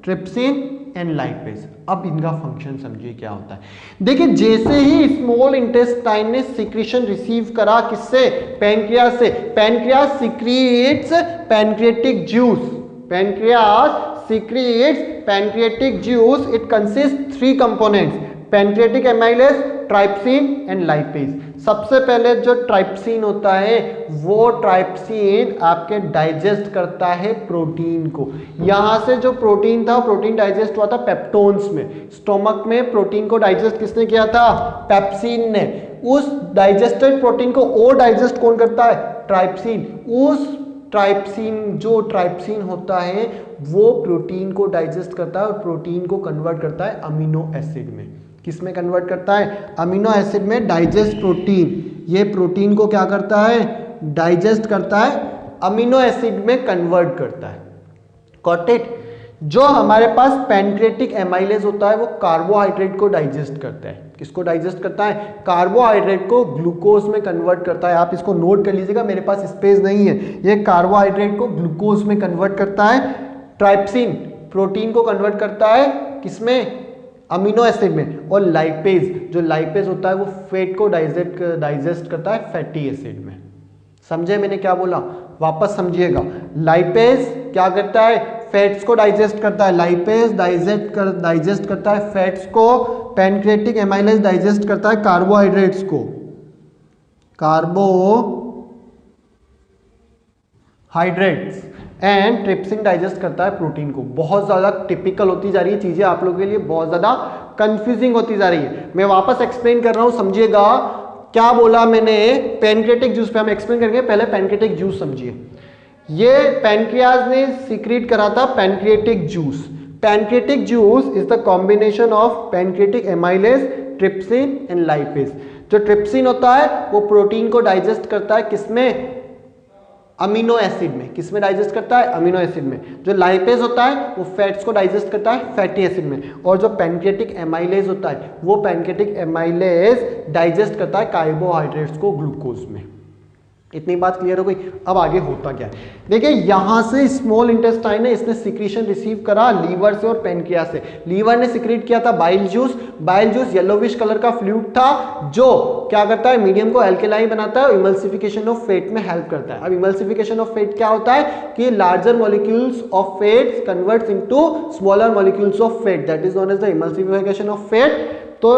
trypsin and lipase. अब इनका फंक्शन समझिए क्या होता है। देखिए जैसे ही स्मॉल इंटेस्टाइन ने सिक्रीशन रिसीव करा, किससे, पैनक्रियास से, pancreas secretes pancreatic juice, pancreas secretes pancreatic juice. It consists 3 components, pancreatic amylase, trypsin and lipase। सबसे पहले जो ट्राइप्सिन होता है, वो ट्राइप्सिन आपके डाइजेस्ट करता है प्रोटीन को। यहां से जो प्रोटीन था, प्रोटीन डाइजेस्ट हुआ था पेप्टोन्स में, स्टोमक में प्रोटीन को डाइजेस्ट किसने किया था, पेप्सिन ने। उस डाइजेस्टेड प्रोटीन को और डाइजेस्ट कौन करता है, ट्राइप्सिन। उस ट्राइप्सिन, जो ट्राइप्सिन होता है वो प्रोटीन को डाइजेस्ट करता है और प्रोटीन को कन्वर्ट करता है अमीनो एसिड में। किस में कन्वर्ट करता है, अमीनो एसिड में। डाइजेस्ट प्रोटीन, ये प्रोटीन को क्या करता है, डाइजेस्ट करता है, अमीनो एसिड में कन्वर्ट करता है। Got it. जो हमारे पास पैनक्रिएटिक एमाइलेज होता है वो कार्बोहाइड्रेट को डाइजेस्ट करता है। किसको डाइजेस्ट करता है, कार्बोहाइड्रेट को ग्लूकोज में कन्वर्ट करता है। आप इसको नोट कर लीजिएगा, मेरे पास स्पेस नहीं है। ये कार्बोहाइड्रेट को ग्लूकोज में कन्वर्ट करता है। ट्राइप्सिन प्रोटीन को कन्वर्ट करता है किसमें, अमीनो एसिड में। और लाइपेज, जो लाइपेज होता है वो फैट को डाइजेस्ट करता है फैटी एसिड में। समझे मैंने क्या बोला, वापस समझिएगा। लाइपेज क्या करता है, फैट्स को डाइजेस्ट करता है। लाइपेज डाइजेस्ट करता है फैट्स को। पैनक्रिएटिक एमाइलेज डाइजेस्ट करता है कार्बोहाइड्रेट्स को, कार्बोहाइड्रेट्स। एंड ट्रिप्सिन डाइजेस्ट करता है प्रोटीन को। बहुत ज्यादा टिपिकल होती जा रही है चीजें, आप लोगों के लिए बहुत ज्यादा कंफ्यूजिंग होती जा रही है। मैं वापस एक्सप्लेन कर रहा हूं, समझिएगा क्या बोला मैंने। पैनक्रिएटिक जूस पे हम एक्सप्लेन करेंगे, पहले पैनक्रिएटिक जूस समझिए। ये पैनक्रियाज ने सीक्रेट करा था pancreatic juice. Pancreatic juice is the combination of pancreatic amylase, trypsin and lipase. जो ट्रिप्सिन होता है वो प्रोटीन को डाइजेस्ट करता है किसमें, अमीनो एसिड में। किसमें डाइजेस्ट करता है, अमीनो एसिड में। जो लाइपेज होता है वो फैट्स को डाइजेस्ट करता है फैटी एसिड में। और जो पैनक्रिएटिक एमाइलेज होता है वो पैनक्रिएटिक एमाइलेज डाइजेस्ट करता है कार्बोहाइड्रेट्स को ग्लूकोज में। इतनी बात क्लियर हो गई। अब आगे होता क्या है, देखिए यहां से स्मॉल इंटेस्टाइन ने इसने सिक्रीशन रिसीव करा लीवर से और पैनक्रियास से। लीवर ने सिक्रीट किया था bile juice. Bile juice yellowish colour का फ्लूइड था जो क्या करता है, मीडियम को एल्केलाइन बनाता है और इमल्सिफिकेशन ऑफ फैट में हेल्प करता है। अब इमल्सिफिकेशन ऑफ फैट क्या होता है कि larger molecules of fats converts into smaller molecules of fat, that is known as the emulsification of fat. तो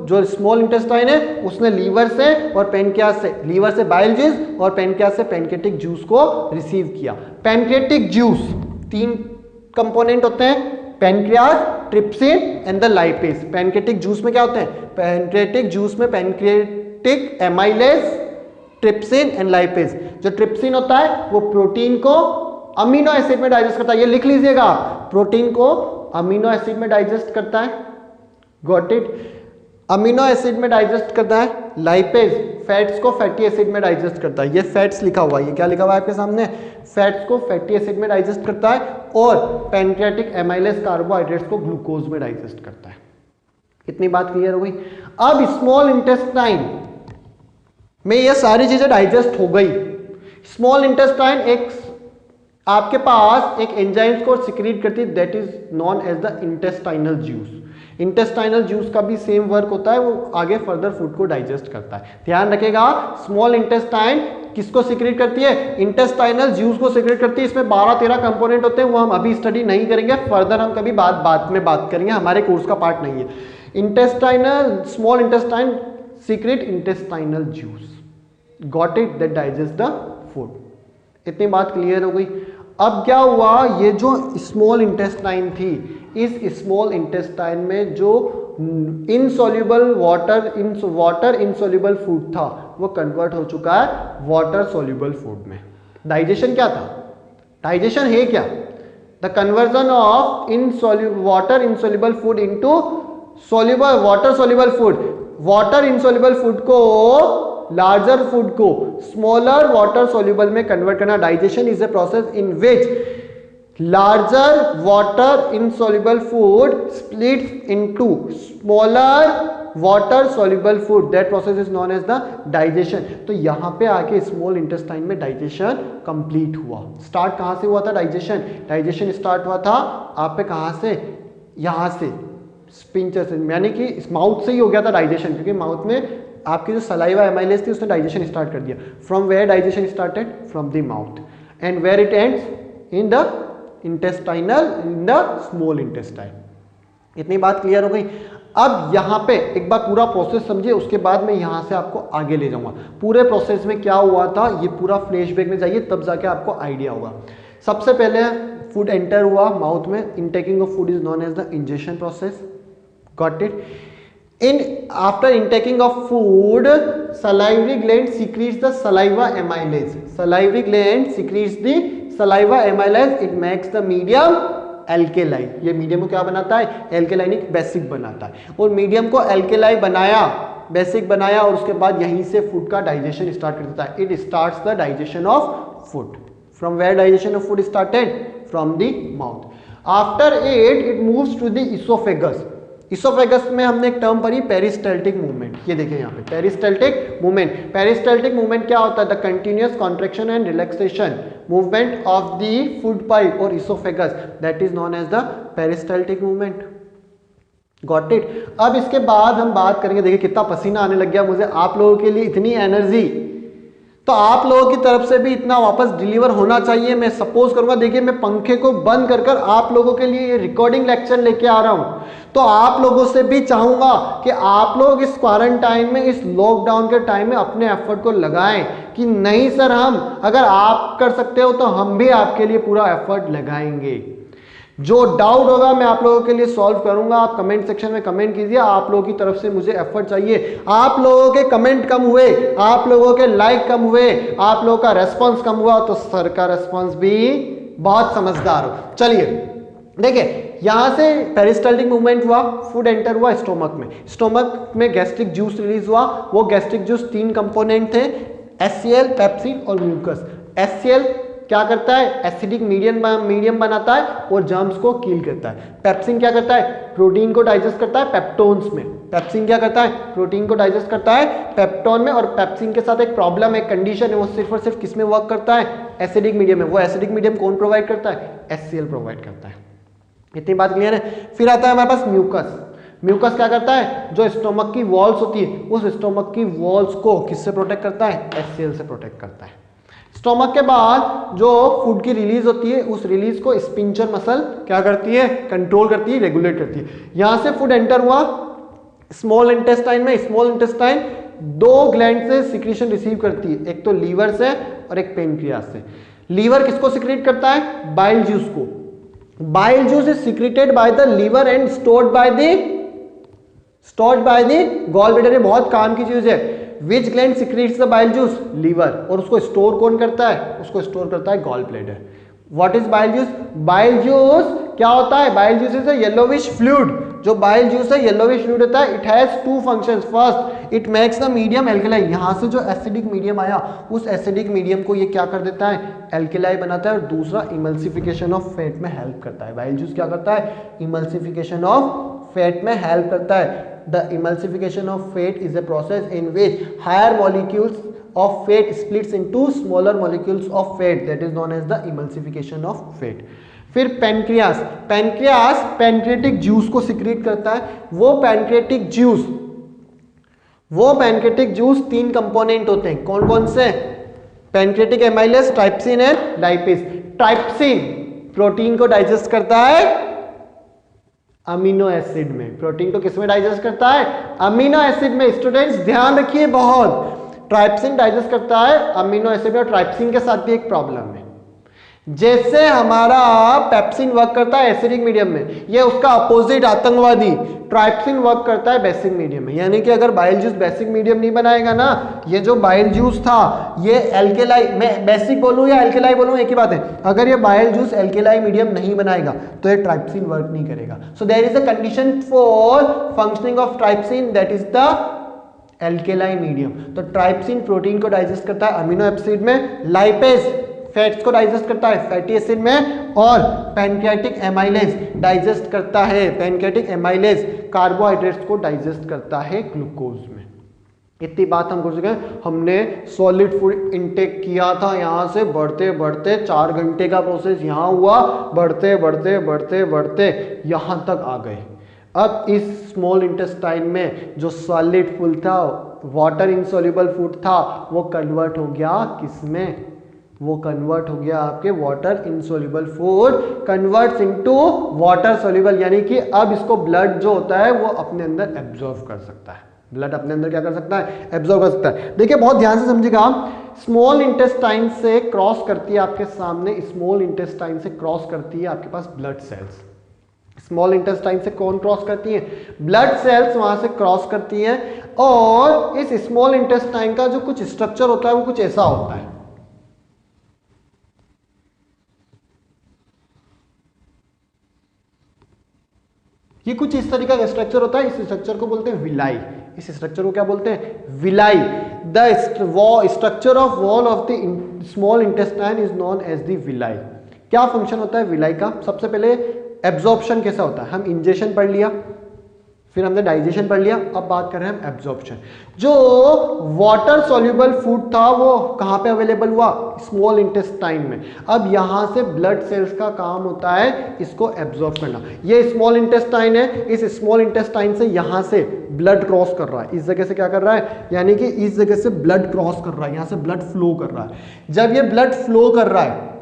जो स्मॉल इंटेस्टाइन है उसने लीवर से और पैनक्रियास से, लीवर से बाइल जूस और पैनक्रियास से पैनक्रिएटिक जूस को रिसीव किया। पैनक्रिएटिक जूस 3 कंपोनेंट होते हैं, pancreas, trypsin and the lipase. Pancreatic juice में क्या होते हैं, पैनक्रिएटिक जूस में pancreatic amylase, trypsin and lipase. जो ट्रिप्सिन होता है वो प्रोटीन को अमीनो एसिड में डाइजेस्ट करता है, ये लिख लीजिएगा, प्रोटीन को अमीनो एसिड में डाइजेस्ट करता है। Got it. अमीनो एसिड में डाइजेस्ट करता है, लाइपेज फैट्स को फैटी एसिड में डाइजेस्ट करता है। ये फैट्स लिखा हुआ है, ये क्या लिखा हुआ है आपके सामने, फैट्स को फैटी एसिड में डाइजेस्ट करता है, और पैनक्रियाटिक एमाइलेज कार्बोहाइड्रेट्स को ग्लूकोज में डाइजेस्ट करता है। इतनी बात क्लियर हो गई। अब स्मॉल इंटेस्टाइन में ये सारी चीजें डाइजेस्ट हो गई। स्मॉल इंटेस्टाइन एक आपके पास एक एंजाइम्स को सिक्रीट करती है, that is known as the intestinal juice. Intestinal juice का भी सेम वर्क होता है, वो आगे फर्दर फूड को डाइजेस्ट करता है। ध्यान रखिएगा, स्मॉल इंटेस्टाइन किसको सिक्रीट करती है, इंटेस्टाइनल जूस को सिक्रीट करती है। इसमें 12-13 कंपोनेंट होते हैं, वो हम अभी स्टडी नहीं करेंगे, फर्दर हम कभी बाद में बात करेंगे, हमारे कोर्स का पार्ट नहीं है। Intestinal small intestine secrete intestinal juice, got it, that digest the food. इतनी बात क्लियर हो गई। अब क्या हुआ, ये जो स्मॉल इंटेस्टाइन थी, इस स्मॉल इंटेस्टाइन में जो इनसॉल्युबल वाटर इनसॉल्युबल फूड था, वो कन्वर्ट हो चुका है वाटर सॉल्युबल फूड में। डाइजेशन क्या था, डाइजेशन है क्या, the conversion of water insoluble food into soluble water soluble food. Water insoluble food को लार्जर फूड को स्मॉलर वाटर सॉल्युबल में कन्वर्ट करना। Digestion is a process in which larger water insoluble food splits into smaller water soluble food, that process is known as the digestion। तो यहां पे आके small intestine में digestion complete हुआ। Start कहां से हुआ था डाइजेशन, डाइजेशन स्टार्ट हुआ था आप पे कहां से, यहां से स्पिंचर से, यानी कि माउथ से ही हो गया था डाइजेशन, क्योंकि माउथ में आपकी जो सलाइवा एमाइलेज थी उसने डाइजेशन स्टार्ट कर दिया। From where digestion started, from the mouth, and where it ends in the intestinal, in the small intestine. इतनी बात क्लियर हो गई। अब यहां पे एक बार पूरा प्रोसेस समझिए, उसके बाद मैं यहां से आपको आगे ले जाऊंगा। पूरे प्रोसेस में क्या हुआ था, ये पूरा फ्लैशबैक में जाइए, तब जाके आपको आइडिया होगा। सबसे पहले फूड एंटर हुआ माउथ में, intaking of food is known as the injection process, got it. After intaking of food, salivary gland secretes the saliva amylase. Salivary gland secretes the saliva amylase. It makes the medium alkaline. ये medium को क्या बनाता है, एल्केलाइनिक basic बनाता है। और medium को alkali बनाया, बेसिक बनाया, और उसके बाद यहीं से फूड का डाइजेशन स्टार्ट कर देता है। It starts the digestion of food. From where digestion of food started, from the mouth. After it moves to the oesophagus. Oesophagus में हमने एक टर्म पढ़ी, पेरिस्टाल्टिक मूवमेंट। ये देखिए यहाँ पे पेरिस्टाल्टिक मूवमेंट। पेरिस्टाल्टिक मूवमेंट क्या होता है, the continuous contraction and relaxation movement of the food pipe और oesophagus, that is known as the peristaltic movement, got it. अब इसके बाद हम बात करेंगे, देखिए कितना पसीना आने लग गया मुझे, आप लोगों के लिए इतनी एनर्जी, तो आप लोगों की तरफ से भी इतना वापस डिलीवर होना चाहिए। मैं सपोज करूंगा, देखिए मैं पंखे को बंद कर कर आप लोगों के लिए ये रिकॉर्डिंग लेक्चर लेके आ रहा हूं, तो आप लोगों से भी चाहूंगा कि आप लोग इस क्वारंटाइन में, इस लॉकडाउन के टाइम में अपने एफर्ट को लगाएं कि नहीं सर, हम अगर आप कर सकते हो तो हम भी आपके लिए पूरा एफर्ट लगाएंगे। जो डाउट होगा मैं आप लोगों के लिए सॉल्व करूंगा। आप कमेंट सेक्शन में कमेंट कीजिए, आप लोगों की तरफ से मुझे एफर्ट चाहिए। आप लोगों के कमेंट कम हुए, आप लोगों के लाइक कम हुए, आप लोगों का रेस्पॉन्स कम हुआ, तो सर का रेस्पॉन्स भी बहुत समझदार हो। चलिए देखिए, यहां से पेरिस्टाल्टिक मूवमेंट हुआ, फूड एंटर हुआ स्टोमक में। स्टोमक में गैस्ट्रिक जूस रिलीज हुआ। वो गैस्ट्रिक जूस 3 कंपोनेंट थे, HCl, पेप्सिन और म्यूकस। HCl क्या करता है, एसिडिक मीडियम बनाता है और जर्म्स को किल करता है। पेप्सिन क्या करता है, प्रोटीन को डाइजेस्ट करता है पेप्टोन्स में। पेप्सिन क्या करता है, प्रोटीन को डाइजेस्ट करता है पेप्टोन में। और पेप्सिन के साथ एक प्रॉब्लम, एक कंडीशन है, वो सिर्फ और सिर्फ किस में वर्क करता है, एसिडिक मीडियम में। वो एसिडिक मीडियम कौन प्रोवाइड करता है, HCl प्रोवाइड करता है। इतनी बात क्लियर है। फिर आता है हमारे पास म्यूकस। म्यूकस क्या करता है, जो स्टोमक की वॉल्स होती है, उस स्टोमक की वॉल्स को किससे प्रोटेक्ट करता है, HCl से प्रोटेक्ट करता है। स्टोमक के बाद जो फूड की रिलीज होती है, उस रिलीज को स्पिंचर मसल क्या करती है, कंट्रोल करती है, रेगुलेट करती है। यहां से फूड एंटर हुआ स्मॉल इंटेस्टाइन में। स्मॉल इंटेस्टाइन 2 ग्लैंड से सिक्रीशन रिसीव करती है, एक तो लीवर से और एक पेनक्रियास से। लीवर किसको सिक्रीट करता है, बाइल जूस को। Bile juice is secreted by the liver and stored by the gall bladder. ये बहुत काम की चीज है। Which gland secretes the bile juice, liver. और उसको स्टोर कौन करता है, उसको स्टोर करता है gall bladder. What is bile juice? Bile juice क्या होता है? Bile juice is a yellowish fluid. जो बाइल जूस है येलोविश फ्लूइड होता है। It has two functions. First, it makes the medium alkaline. यहां से जो एसिडिक मीडियम आया उस एसिडिक मीडियम को ये क्या कर देता है? एल्केलाई बनाता है। और दूसरा, इमल्सिफिकेशन ऑफ फैट में हेल्प करता है। बाइल जूस क्या करता है? इमल्सिफिकेशन ऑफ फैट में हेल्प करता है। The emulsification of fat is a process in which higher molecules of fat splits into smaller molecules of fat, that is known as the emulsification of fat. फिर pancreas, pancreas pancreatic juice को secrete करता है। वो pancreatic juice तीन component होते हैं। कौन कौन से? Pancreatic amylase, trypsin and lipase. Trypsin protein को डाइजेस्ट करता है अमीनो एसिड में। प्रोटीन को किस में डाइजेस्ट करता है? अमीनो एसिड में। स्टूडेंट्स ध्यान रखिए बहुत, ट्राइप्सिन डाइजेस्ट करता है अमीनो एसिड में। और ट्राइप्सिन के साथ भी एक प्रॉब्लम है, जैसे हमारा पेप्सिन वर्क करता है एसिडिक मीडियम में, ये उसका अपोजिट आतंकवादी ट्राइप्सिन वर्क करता है बेसिक मीडियम में। यानी कि अगर बाइल जूस बेसिक मीडियम नहीं बनाएगा ना, ये जो बाइल जूस था ये एल्केलाई, मैं बेसिक बोलूं या एल्केलाई बोलूं एक ही बात है, अगर ये बाइल जूस एल्केलाई मीडियम नहीं बनाएगा तो ये ट्राइप्सिन वर्क नहीं करेगा। So there is a condition for functioning of trypsin, that is the एल्केलाई मीडियम। तो ट्राइप्सिन प्रोटीन को डाइजेस्ट करता है अमीनो एसिड में, लाइपेज फैट्स को डाइजेस्ट करता है फैटी एसिड में, और पैनक्रियाटिक एमाइलेज डाइजेस्ट करता है, पैनक्रियाटिक एमाइलेज कार्बोहाइड्रेट्स को डाइजेस्ट करता है ग्लूकोज में। इतनी बात हम कर चुके हैं। हमने सॉलिड फूड इंटेक किया था, यहां से बढ़ते बढ़ते 4 घंटे का प्रोसेस यहां हुआ, बढ़ते बढ़ते बढ़ते बढ़ते यहां तक आ गए। अब इस स्मॉल इंटेस्टाइन में जो सॉलिड फूड था, वाटर इनसॉल्युबल फूड था, वो कन्वर्ट हो गया किसमें? वो कन्वर्ट हो गया आपके water insoluble food converts into water soluble. यानी कि अब इसको ब्लड जो होता है वो अपने अंदर एब्जॉर्व कर सकता है। ब्लड अपने अंदर क्या कर सकता है? एब्जॉर्व कर सकता है। देखिए बहुत ध्यान से समझिएगा, स्मॉल इंटेस्टाइन से क्रॉस करती है आपके सामने, स्मॉल इंटेस्टाइन से क्रॉस करती है आपके पास ब्लड सेल्स। स्मॉल इंटेस्टाइन से कौन क्रॉस करती है? ब्लड सेल्स वहां से क्रॉस करती हैं। और इस स्मॉल इंटेस्टाइन का जो कुछ स्ट्रक्चर होता है वो कुछ ऐसा होता है। ये कुछ इस तरीके का स्ट्रक्चर होता है। इस स्ट्रक्चर को बोलते हैं विलाई। इस स्ट्रक्चर को क्या बोलते हैं? Villi. The structure of wall of the small intestine is known as the villi. क्या फंक्शन होता है विलाई का? सबसे पहले एब्जॉर्प्शन कैसा होता है? हम इंजेक्शन पढ़ लिया, फिर हमने डाइजेशन पढ़ लिया, अब बात कर रहे हैं हम एब्जॉर्प्शन। जो वाटर सॉल्युबल फूड था वो कहां पे अवेलेबल हुआ? स्मॉल इंटेस्टाइन में। अब यहां से ब्लड सेल्स का काम होता है इसको एब्जॉर्ब करना। ये स्मॉल इंटेस्टाइन है, इस स्मॉल इंटेस्टाइन से यहां से ब्लड क्रॉस कर रहा है। इस जगह से क्या कर रहा है? यानी कि इस जगह से ब्लड क्रॉस कर रहा है, यहां से ब्लड फ्लो कर रहा है। जब ये ब्लड फ्लो कर रहा है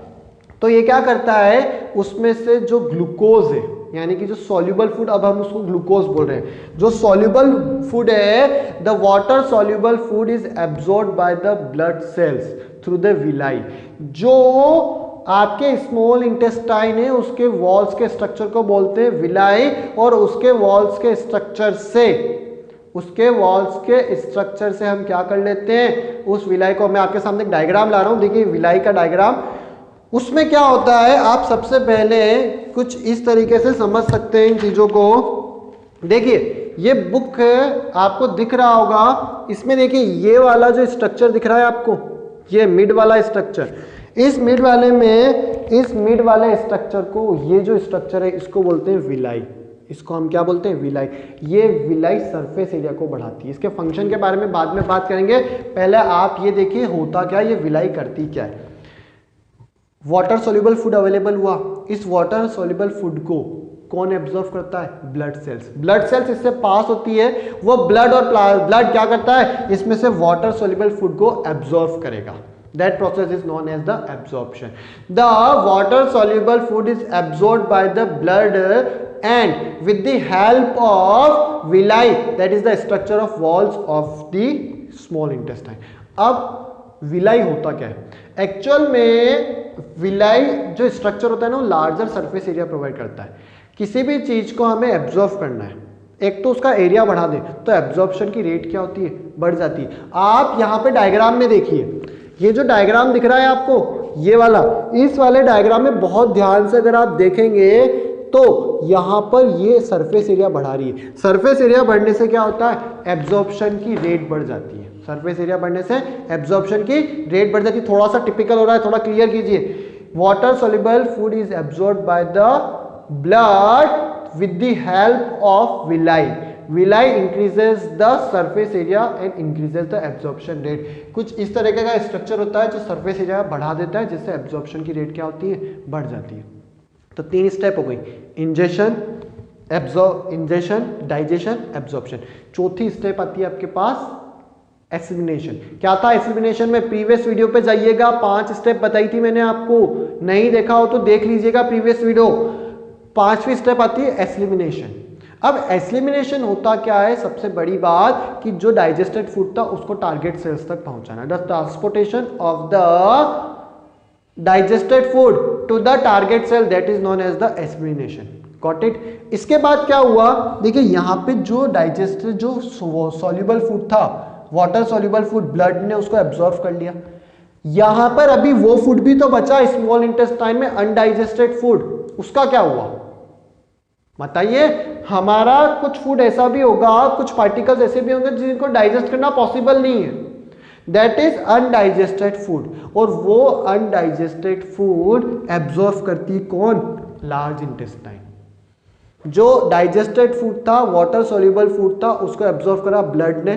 तो ये क्या करता है? उसमें से जो ग्लूकोज है, यानी कि जो सॉल्युबल फूड, अब हम उसको ग्लूकोज बोल रहे हैं, जो सॉल्युबल फूड है, the water soluble food is absorbed by the blood cells through the villi. जो आपके स्मॉल इंटेस्टाइन है उसके वॉल्स के स्ट्रक्चर को बोलते हैं विलाई। और उसके वॉल्स के स्ट्रक्चर से हम क्या कर लेते हैं? उस विलाई को, मैं आपके सामने एक डायग्राम ला रहा हूं, देखिए विलाई का डायग्राम। उसमें क्या होता है, आप सबसे पहले कुछ इस तरीके से समझ सकते हैं इन चीजों को। देखिए ये बुक आपको दिख रहा होगा, इसमें देखिए ये वाला जो स्ट्रक्चर दिख रहा है आपको, ये मिड वाला स्ट्रक्चर, इस मिड वाले स्ट्रक्चर को, ये जो स्ट्रक्चर है इसको बोलते हैं विलाई। इसको हम क्या बोलते हैं? विलाई। ये विलाई सरफेस एरिया को बढ़ाती है। इसके फंक्शन के बारे में बाद में बात करेंगे, पहले आप ये देखिए होता क्या, ये विलाई करती क्या है। वाटर सॉल्युबल फूड अवेलेबल हुआ, इस वाटर सॉल्युबल फूड को कौन एब्जॉर्व करता है? Blood cells. ब्लड सेल्स इससे पास होती है, वो ब्लड क्या करता है? इसमें से वाटर सॉल्युबल फूड को एब्जॉर्व करेगा। That process is known as the absorption. The water soluble food is absorbed by the blood and with the help of villi, that is the structure of walls of the small intestine. अब villi होता क्या है? Actual में villi जो structure होता है ना, वो लार्जर सरफेस एरिया प्रोवाइड करता है। किसी भी चीज को हमें एब्जॉर्व करना है, एक तो उसका एरिया बढ़ा दे तो एब्जॉर्प्शन की रेट क्या होती है? बढ़ जाती है। आप यहाँ पे डायग्राम में देखिए, ये जो डायग्राम दिख रहा है आपको, ये वाला, इस वाले डायग्राम में बहुत ध्यान से अगर आप देखेंगे तो यहां पर ये सरफेस एरिया बढ़ा रही है। सरफेस एरिया बढ़ने से क्या होता है, एब्जॉर्प्शन की रेट बढ़ जाती है। सरफेस एरिया बढ़ने से एब्जॉर्प्शन की रेट बढ़ जाती है। थोड़ा सा टिपिकल हो रहा है, थोड़ा क्लियर कीजिए। Water soluble food is absorbed by the blood with the help of villi. Villi increases the surface area and increases the absorption rate. कुछ इस तरीके का स्ट्रक्चर होता है जो सरफेस एरिया बढ़ा देता है, जिससे एब्जॉर्प्शन की रेट क्या होती है, बढ़ जाती है। तो 3 स्टेप हो गई, इंजेशन, इंजेशन, डाइजेशन, एब्जॉर्प्शन। चौथी स्टेप आती है आपके पास एसिमिनेशन। क्या था एसिमिनेशन में, प्रीवियस वीडियो पे जाइएगा, 5 स्टेप बताई थी मैंने आपको, नहीं देखा हो तो देख लीजिएगा प्रीवियस वीडियो। 5वीं स्टेप आती है एसिमिनेशन। अब एसिमिनेशन होता क्या है, सबसे बड़ी बात कि जो डाइजेस्टेड फूड था उसको टारगेट सेल्स तक पहुंचाना, the transportation of the digested food to the target cell, that is known as the assimilation. Got it. इसके बाद क्या हुआ, देखिए यहाँ पे जो डाइजेस्टेड जो सॉल्युबल फूड था, वाटर सॉल्युबल फूड, ब्लड ने उसको एब्जॉर्ब कर लिया। यहां पर अभी वो फूड भी तो बचा स्मॉल इंटेस्टाइन में, अनडाइजेस्टेड फूड, उसका क्या हुआ बताइए। हमारा कुछ फूड ऐसा भी होगा, कुछ पार्टिकल्स ऐसे भी होंगे जिनको डाइजेस्ट करना पॉसिबल नहीं है, दैट इज अनडाइजेस्टेड फूड। और वो अनडाइजेस्टेड फूड एब्जॉर्ब करती कौन, लार्ज इंटेस्टाइन। जो डाइजेस्टेड फूड था, वाटर सॉल्युबल फूड था, उसको एब्जॉर्ब करा ब्लड ने।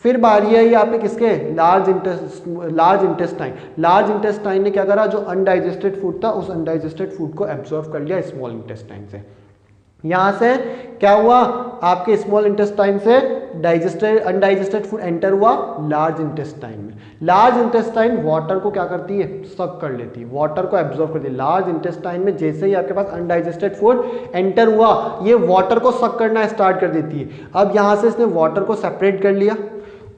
फिर बारी आई यहाँ पे किसके, लार्ज इंटेस्टाइन। लार्ज इंटेस्टाइन ने क्या करा, जो अनडाइजेस्टेड फूड था उस अनडाइजेस्टेड फूड को एब्जॉर्ब कर लिया स्मॉल इंटेस्टाइन से। यहां से क्या हुआ, आपके स्मॉल इंटेस्टाइन से डाइजेस्टेड अनडाइजेस्टेड फूड एंटर हुआ लार्ज इंटेस्टाइन में। लार्ज इंटेस्टाइन वाटर को क्या करती है, सक कर लेती है, वाटर को एब्जॉर्ब करती है। लार्ज इंटेस्टाइन में जैसे ही आपके पास अनडाइजेस्टेड फूड एंटर हुआ, ये वाटर को सक करना स्टार्ट कर देती है। अब यहां से इसने वाटर को सेपरेट कर लिया,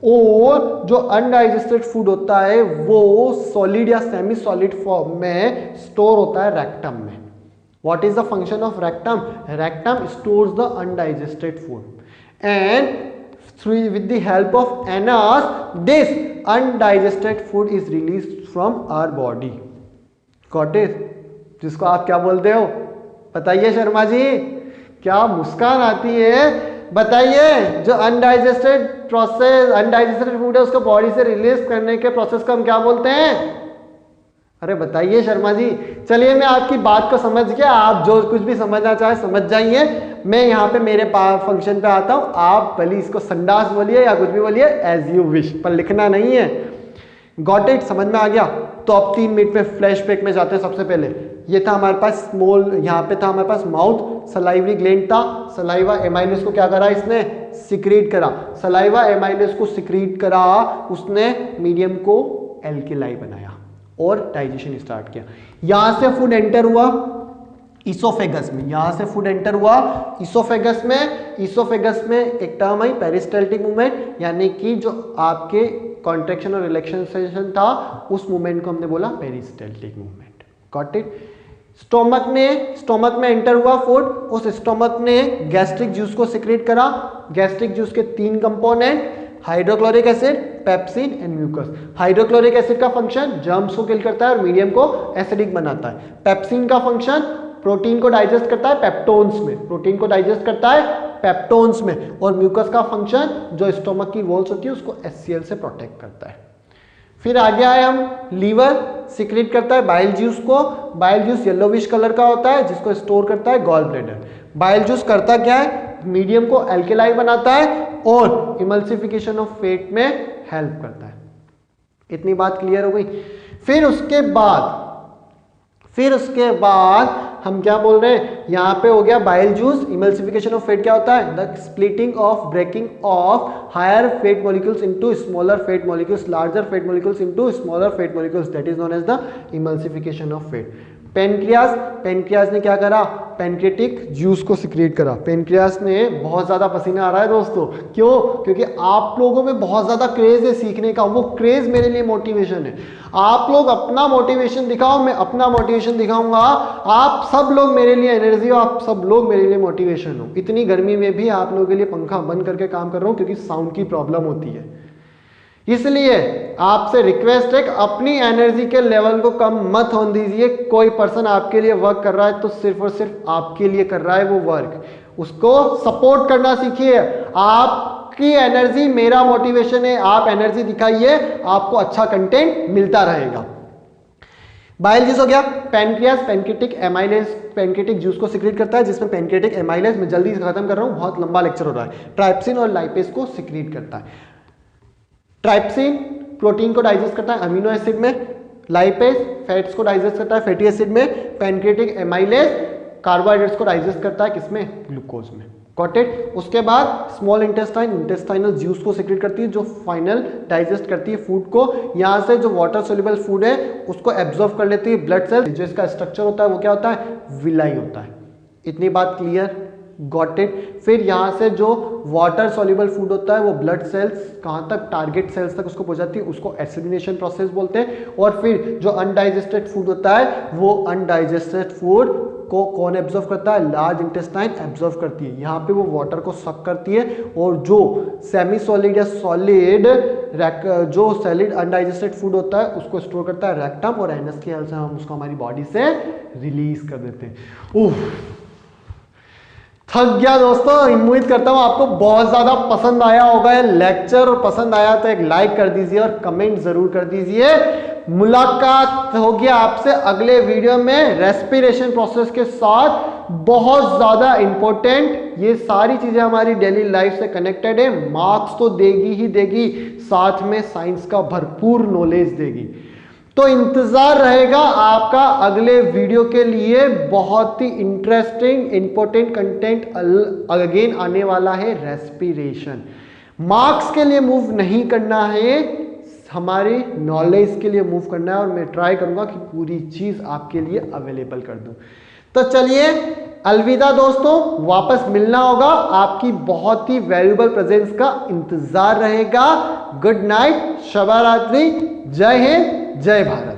और जो अनडाइजेस्टेड फूड होता है वो सॉलिड या सेमी सॉलिड फॉर्म में स्टोर होता है रेक्टम में। What is the function of rectum? Rectum stores the undigested food, and with the help of anus, this undigested food is released from our body. Got it? जिसको आप क्या बोलते हो बताइए शर्मा जी, क्या मुस्कान आती है, बताइए। जो अनडाइजेस्टेड फूड है उसको बॉडी से रिलीज करने के प्रोसेस को हम क्या बोलते हैं, अरे बताइए शर्मा जी। चलिए मैं आपकी बात को समझ गया, आप जो कुछ भी समझना चाहे समझ जाइए। मैं यहाँ पे मेरे फंक्शन पे आता हूँ, आप भले इसको संडास बोलिए या कुछ भी बोलिए, एज यू विश, पर लिखना नहीं है। गॉट इट, समझ में आ गया। तो अब 3 मिनट में फ्लैशबैक में जाते हैं। सबसे पहले ये था हमारे पास स्मॉल, यहाँ पे था हमारे पास माउथ, सलाइवरी ग्लैंड था, सलाइवा एमाइलेज को क्या करा इसने, सिक्रीट करा। सलाइवा एमाइलेज को सिक्रीट करा, उसने मीडियम को एल्केलाई बनाया और डाइजेशन स्टार्ट किया। यहां से फूड एंटर हुआ इसोफेगस में, यहां से फूड एंटर हुआ इसोफेगस में। इसोफेगस में एक टर्म आई पेरिस्टाल्टिक मूवमेंट, यानी कि जो आपके कॉन्ट्रैक्शन और रिलैक्सेशन था उस मूवमेंट को हमने बोला peristaltic movement. Got it. Stomach में एंटर हुआ फूड, उस स्टोमक ने गैस्ट्रिक जूस को सिक्रेट करा। गैस्ट्रिक जूस के 3 component, hydrochloric acid, pepsin and mucus. Hydrochloric acid का फंक्शन जर्म्स को किल करता है और मीडियम को एसिडिक बनाता है। पेप्सिन का फंक्शन प्रोटीन को डाइजेस्ट करता है पेप्टोन्स में, प्रोटीन को डाइजेस्ट करता है पेप्टोन्स में। और म्यूकस का फंक्शन जो स्टोमक की वॉल्स होती है उसको HCl से प्रोटेक्ट करता है। फिर आगे आए हम, लीवर सिक्रेट करता है बाइल जूस को। बाइल जूस येलोविश कलर का होता है जिसको स्टोर करता है गॉल ब्लैडर। बाइल जूस करता क्या है, मीडियम को एल्केलाई बनाता है और इमल्सिफिकेशन ऑफ फैट में हेल्प करता है। इतनी बात क्लियर हो गई। फिर उसके बाद हम क्या बोल रहे हैं, यहां पे हो गया bile juice, emulsification of fat क्या होता है, the splitting of breaking of higher fat molecules into smaller fat molecules, larger fat molecules into smaller fat molecules, that is known as the emulsification of fat. Pancreas ने क्या करा, pancreatic juice को secrete करा। Pancreas ने, बहुत ज्यादा पसीना आ रहा है दोस्तों, क्यों, क्योंकि आप लोगों में बहुत ज्यादा क्रेज है सीखने का, वो क्रेज मेरे लिए मोटिवेशन है। आप लोग अपना मोटिवेशन दिखाओ, मैं अपना मोटिवेशन दिखाऊंगा, आप सब लोग मेरे लिए एनर्जी हो, आप सब लोग मेरे लिए मोटिवेशन हो। इतनी गर्मी में भी आप लोगों के लिए पंखा बंद करके काम कर रहा हूं क्योंकि साउंड की प्रॉब्लम होती है। इसलिए आपसे रिक्वेस्ट है कि अपनी एनर्जी के लेवल को कम मत होने दीजिए। कोई पर्सन आपके लिए वर्क कर रहा है तो सिर्फ और सिर्फ आपके लिए कर रहा है वो वर्क, उसको सपोर्ट करना सीखिए। आपकी एनर्जी मेरा मोटिवेशन है, आप एनर्जी दिखाइए, आपको अच्छा कंटेंट मिलता रहेगा। बाइल हो गया, pancreas pancreatic amylase pancreatic juice को सिक्रीट करता है, जिसमें पैनक्रियाटिक एमाइलेज मैं जल्दी से खत्म कर रहा हूं, बहुत लंबा लेक्चर हो रहा है। ट्राइप्सिन और लाइपेज को सिक्रीट करता है। ट्राइप्सिन प्रोटीन को डाइजेस्ट करता है अमीनो एसिड में, लाइपेज फैट्स को डाइजेस्ट करता है फैटी एसिड में, पैनक्रियाटिक एमाइलेज कार्बोहाइड्रेट्स को डाइजेस्ट करता है किसमें, ग्लूकोज में। Got it. उसके बाद स्मॉल इंटेस्टाइन इंटेस्टाइनल जूस को सिक्रीट करती है जो फाइनल डाइजेस्ट करती है फूड को। यहां से जो वाटर सोल्यूबल फूड है उसको एब्जॉर्ब कर लेती है ब्लड सेल, जो इसका स्ट्रक्चर होता है वो क्या होता है, विलाई होता है। इतनी बात क्लियर, गॉट इट। फिर यहां से जो वाटर सोल्यूबल फूड होता है वो ब्लड सेल्स कहां तक, टारगेट सेल्स तक उसको पहुंचाती है, उसको एसिमिलेशन प्रोसेस बोलते हैं। और फिर जो अनडाइजेस्टेड फूड होता है वो अनडाइजेस्टेड फूड को कौन एब्जॉर्व करता है, लार्ज इंटेस्टाइन एब्जॉर्व करती है। यहाँ पे वो वाटर को सक करती है और जो सेमी सॉलिड या सॉलिड जो सॉलिड अनडाइजेस्टेड फूड होता है उसको स्टोर करता है रेक्टम, और एनस की हेल्प से हम उसको हमारी बॉडी से रिलीज कर देते हैं। उफ, थक गया दोस्तों। उम्मीद करता हूं आपको बहुत ज्यादा पसंद आया होगा ये लेक्चर, और पसंद आया तो एक लाइक कर दीजिए और कमेंट जरूर कर दीजिए। मुलाकात होगी आपसे अगले वीडियो में रेस्पिरेशन प्रोसेस के साथ। बहुत ज्यादा इंपॉर्टेंट, ये सारी चीजें हमारी डेली लाइफ से कनेक्टेड है। मार्क्स तो देगी ही देगी, साथ में साइंस का भरपूर नॉलेज देगी। तो इंतजार रहेगा आपका अगले वीडियो के लिए। बहुत ही इंटरेस्टिंग इंपॉर्टेंट कंटेंट अगेन आने वाला है। रेस्पिरेशन मार्क्स के लिए मूव नहीं करना है, हमारी नॉलेज के लिए मूव करना है, और मैं ट्राई करूंगा कि पूरी चीज आपके लिए अवेलेबल कर दूं। तो चलिए अलविदा दोस्तों, वापस मिलना होगा। आपकी बहुत ही वैल्यूबल प्रेजेंस का इंतजार रहेगा। गुड नाइट, शबा रात्रि, जय हिंद, जय भारत।